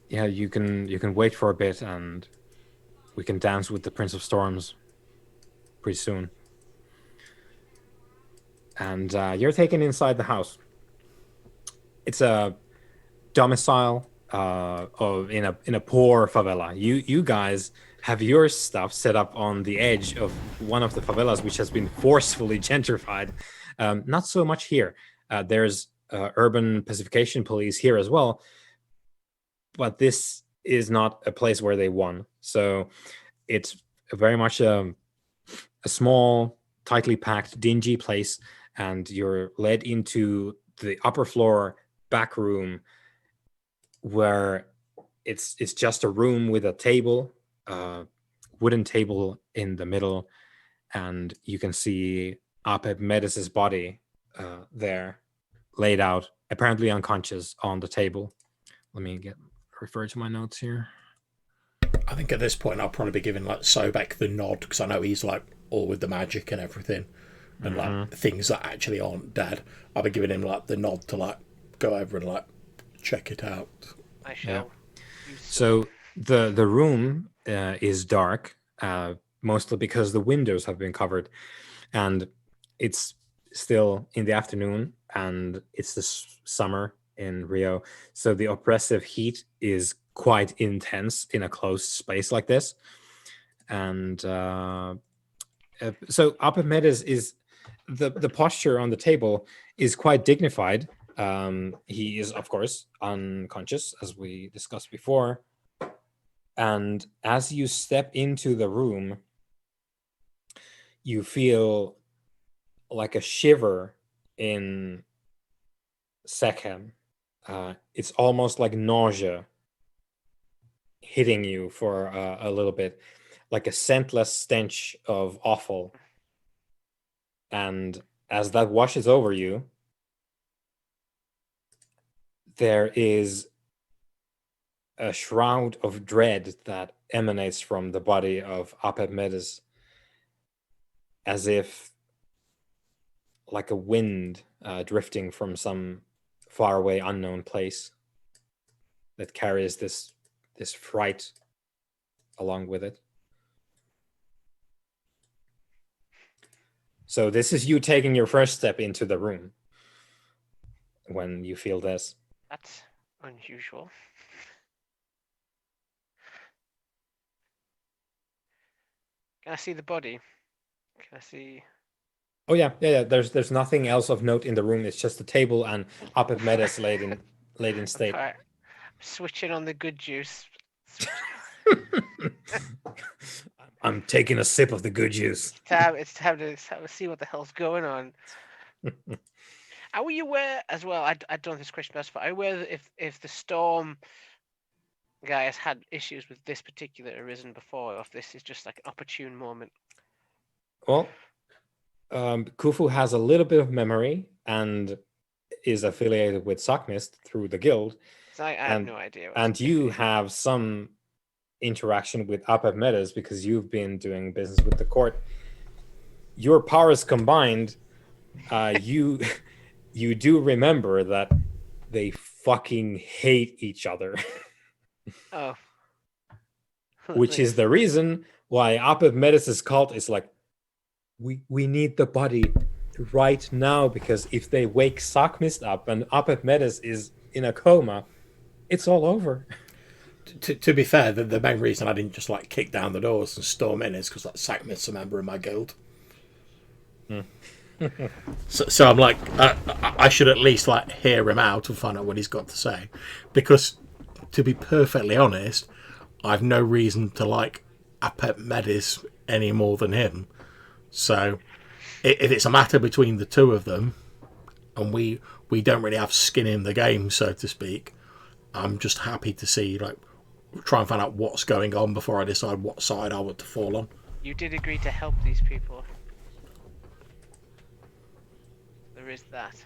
"Yeah, you can wait for a bit, and we can dance with the Prince of Storms pretty soon." And you're taken inside the house. It's a domicile in a poor favela. You guys have your stuff set up on the edge of one of the favelas, which has been forcefully gentrified. Not so much here. There's urban pacification police here as well, but this is not a place where they won. So it's very much a small, tightly packed, dingy place, and you're led into the upper floor back room, where it's just a room with a table, wooden table in the middle, and you can see Apep Medis's body there, laid out, apparently unconscious, on the table. Let me refer to my notes here. I think at this point I'll probably be giving like Sobek the nod, because I know he's like all with the magic and everything, and like things that actually aren't dead. I'll be giving him like the nod to like go over and like check it out. I shall. So the room is dark, mostly because the windows have been covered, and it's still in the afternoon, and it's the summer in Rio, so the oppressive heat is quite intense in a closed space like this. And so Apamedes is the posture on the table is quite dignified. He is, of course, unconscious, as we discussed before. And as you step into the room, you feel like a shiver in Sekhem. It's almost like nausea hitting you for a little bit, like a scentless stench of offal. And as that washes over you, there is a shroud of dread that emanates from the body of Apep Medes, as if like a wind drifting from some faraway unknown place that carries this fright along with it. So this is you taking your first step into the room when you feel this. That's unusual. Can I see the body? Can I see? Oh yeah. There's nothing else of note in the room. It's just a table and Apep Medes laid in state. Right. Switching on the good juice. I'm taking a sip of the good juice. It's time to see what the hell's going on. Are we aware as well? I don't know if this question best, but are you aware that if the storm guy has had issues with this particular arisen before, or if this is just like an opportune moment? Well, Khufu has a little bit of memory and is affiliated with Sakmist through the guild. So I have no idea. And you have some interaction with Apep Medes because you've been doing business with the court. Your powers combined, you do remember that they fucking hate each other. Oh. Which is the reason why Apep Medes' cult is like, we need the body right now, because if they wake Sakmist up and Apep Medes is in a coma, it's all over. To be fair, the main reason I didn't just like kick down the doors and storm in is because like Sakmist's a member of my guild. So I'm like, I should at least like hear him out and find out what he's got to say, because to be perfectly honest, I've no reason to like Apep Medis any more than him. So if it's a matter between the two of them, and we don't really have skin in the game, so to speak, I'm just happy to see like try and find out what's going on before I decide what side I want to fall on. You did agree to help these people. There is that.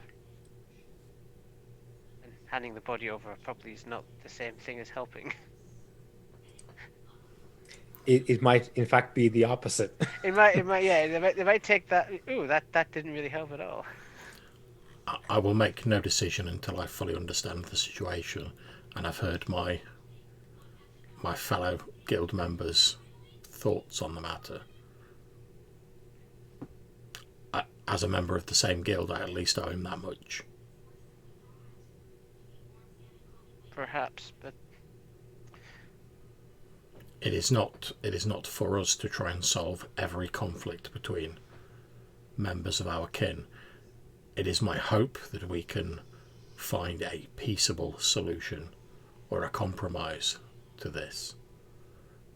And handing the body over probably is not the same thing as helping. It might, in fact, be the opposite. It might, yeah. They might take that. Ooh, that didn't really help at all. I will make no decision until I fully understand the situation and I've heard my fellow guild members' thoughts on the matter. As a member of the same guild, I at least owe him that much. Perhaps, but It is not for us to try and solve every conflict between members of our kin. It is my hope that we can find a peaceable solution or a compromise to this.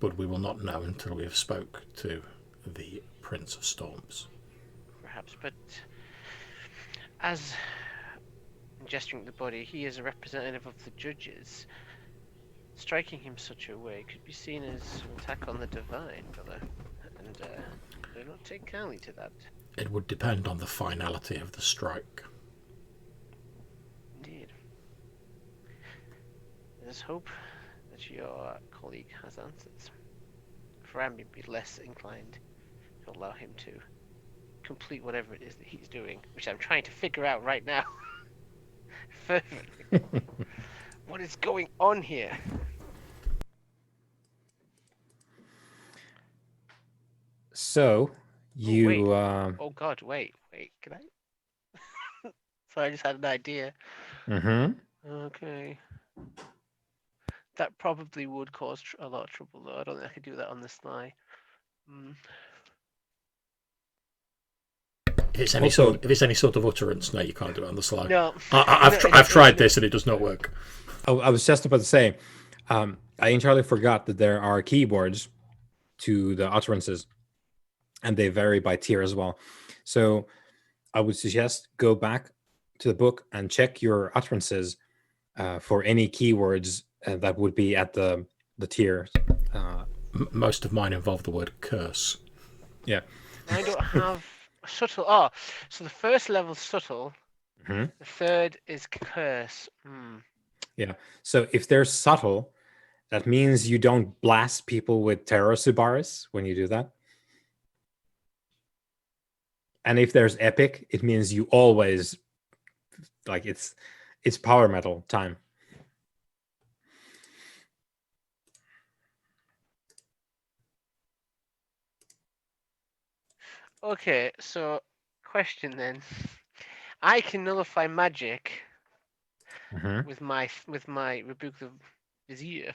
But we will not know until we have spoke to the Prince of Storms. perhaps, but as gesturing at the body, he is a representative of the judges. Striking him such a way could be seen as an attack on the divine, brother, and do not take kindly to that. It would depend on the finality of the strike. Indeed. Let us hope that your colleague has answers, for I may be less inclined to allow him to complete whatever it is that he's doing, which I'm trying to figure out right now. Fervently. What is going on here? So you Oh God, wait, can I? Sorry, I just had an idea. Okay. That probably would cause a lot of trouble, though. I don't think I could do that on the sly. If it's any sort of utterance, no, you can't do it on the sly. No. I've tried this and it does not work. I was just about to say, I entirely forgot that there are keywords to the utterances, and they vary by tier as well. So I would suggest go back to the book and check your utterances for any keywords that would be at the tier. Most of mine involve the word curse. Yeah. I don't have subtle. Oh, so the first level's subtle. The third is curse. Yeah. So if they're subtle, that means you don't blast people with Terror Subaris when you do that. And if there's epic, it means you always, like, it's power metal time. Okay, so question then. I can nullify magic with my Rebuke the Vizier.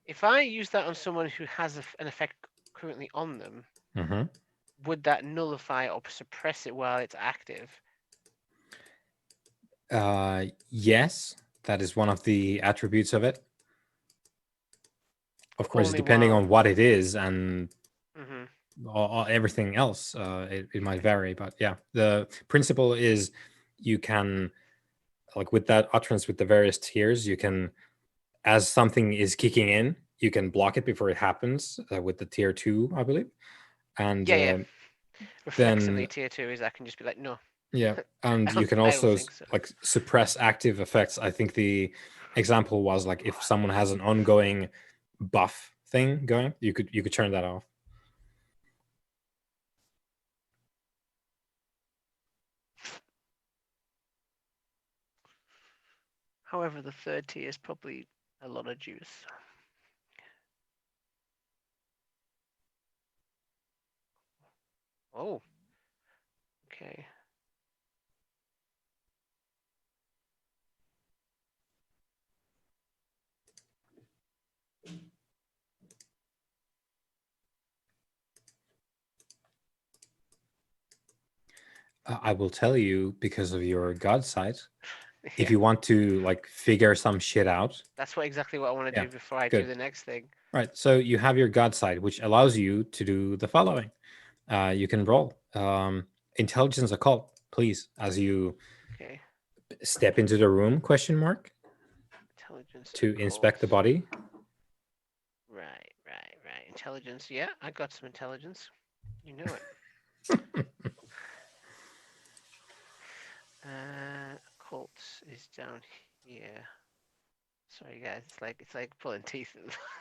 If I use that on someone who has an effect currently on them, would that nullify or suppress it while it's active? Yes, that is one of the attributes of it. Of course, Only depending while- on what it is and everything else, it might vary. But yeah, the principle is you can, like with that utterance with the various tiers, you can, as something is kicking in, you can block it before it happens with the tier 2, I believe. And reflexively tier 2 is I can just be like, no. Yeah, and you can I don't also think so. like suppress active effects. I think the example was like if someone has an ongoing buff thing going, you could turn that off. However, the third tier is probably a lot of juice. Oh. Okay. I will tell you because of your god sight. If Yeah, you want to like figure some shit out, that's exactly what I want to Yeah, do before I good. do the next thing. right? So you have your god sight, which allows you to do the following. You can roll intelligence occult, please, as you Okay, step into the room? Question mark intelligence to inspect the occult. body. Right. Intelligence. Yeah, I got some intelligence. You know it. Cults is down here. Sorry, guys. It's like pulling teeth.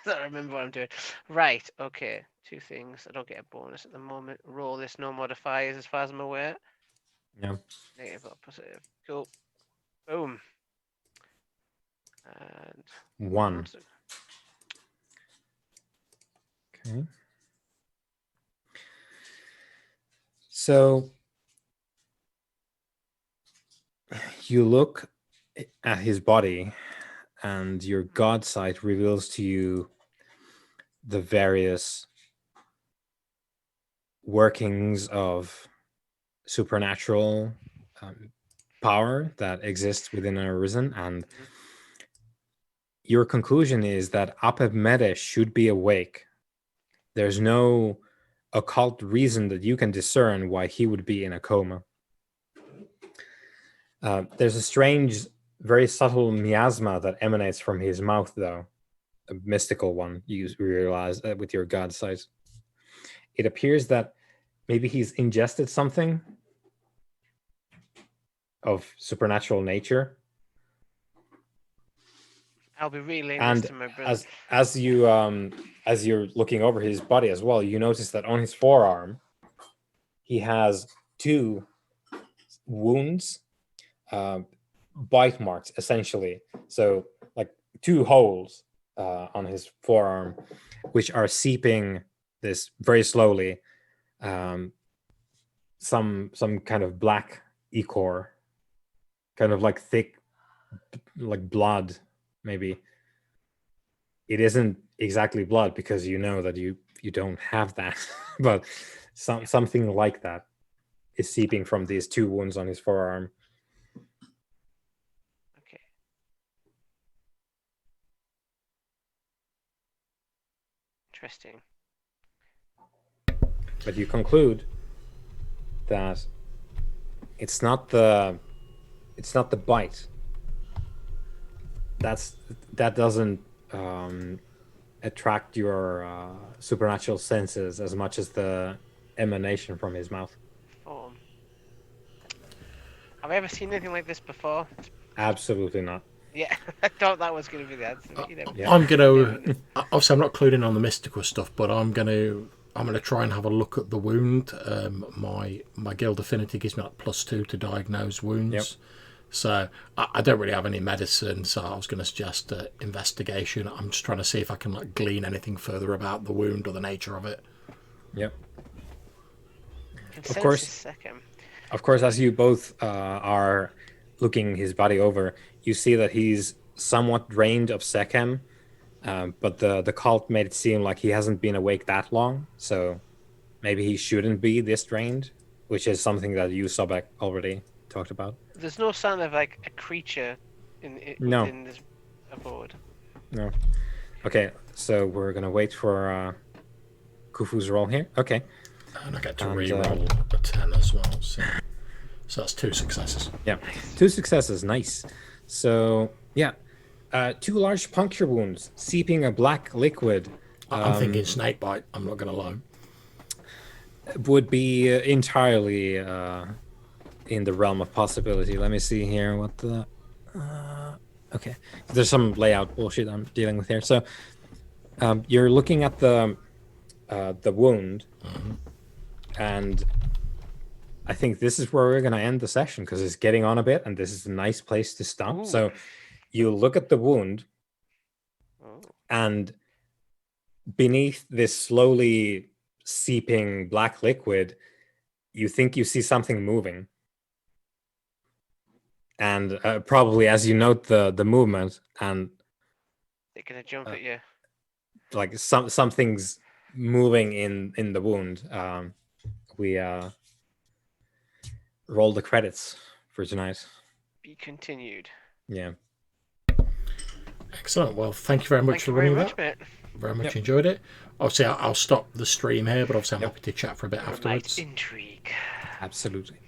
I don't remember what I'm doing. Right. Okay. Two things. I don't get a bonus at the moment. Roll this. No modifiers, as far as I'm aware. Yeah. Negative or positive. Cool. Boom. And 1. Okay. So you look at his body, and your god sight reveals to you the various workings of supernatural power that exists within an arisen, and your conclusion is that Apep should be awake. There's no occult reason that you can discern why he would be in a coma. There's a strange, very subtle miasma that emanates from his mouth, though. A mystical one, you realize with your god sight. It appears that maybe he's ingested something of supernatural nature. I'll be relaying And this to my brother. as you're looking over his body as well, you notice that on his forearm he has 2 wounds, bite marks essentially. So like 2 holes on his forearm, which are seeping this very slowly. Some kind of black ichor, kind of like thick, like blood. Maybe it isn't exactly blood because you know that you don't have that, but something like that is seeping from these 2 wounds on his forearm. Okay. Interesting. But you conclude that it's not the bite. That doesn't attract your supernatural senses as much as the emanation from his mouth. Form. Have I ever seen anything like this before? Absolutely not. Yeah, I thought that was going to be the answer. I'm gonna. Obviously, I'm not clued in on the mystical stuff, but I'm gonna try and have a look at the wound. My guild affinity gives me like +2 to diagnose wounds. Yep. So I don't really have any medicine, so I was going to suggest investigation. I'm just trying to see if I can like glean anything further about the wound or the nature of it. Yep. Consensus second. Of course, as you both are looking his body over, you see that he's somewhat drained of Sechem, but the cult made it seem like he hasn't been awake that long, so maybe he shouldn't be this drained, which is something that you, Sobek, already talked about. There's no sign of like a creature No. within this abode. No. Okay, so we're gonna wait for Khufu's roll here. Okay. And I get to re-roll a 10 as well. So that's 2 successes. Yeah, 2 successes. Nice. So yeah, 2 large puncture wounds, seeping a black liquid. I'm thinking snake bite. I'm not gonna lie. Would be entirely in the realm of possibility. Let me see here what the. Okay, there's some layout bullshit I'm dealing with here. So you're looking at the wound, and I think this is where we're going to end the session because it's getting on a bit, and this is a nice place to stop. Ooh. So you look at the wound, and beneath this slowly seeping black liquid, you think you see something moving. And probably as you note the movement, and They're gonna jump at you. like something's moving in the wound. roll the credits for tonight. Be continued. Yeah. Excellent. Well, thank you very much for running that. Mate. Very much enjoyed it. Obviously, I'll stop the stream here, but obviously I'm happy to chat for a bit afterwards. Intrigue. Absolutely.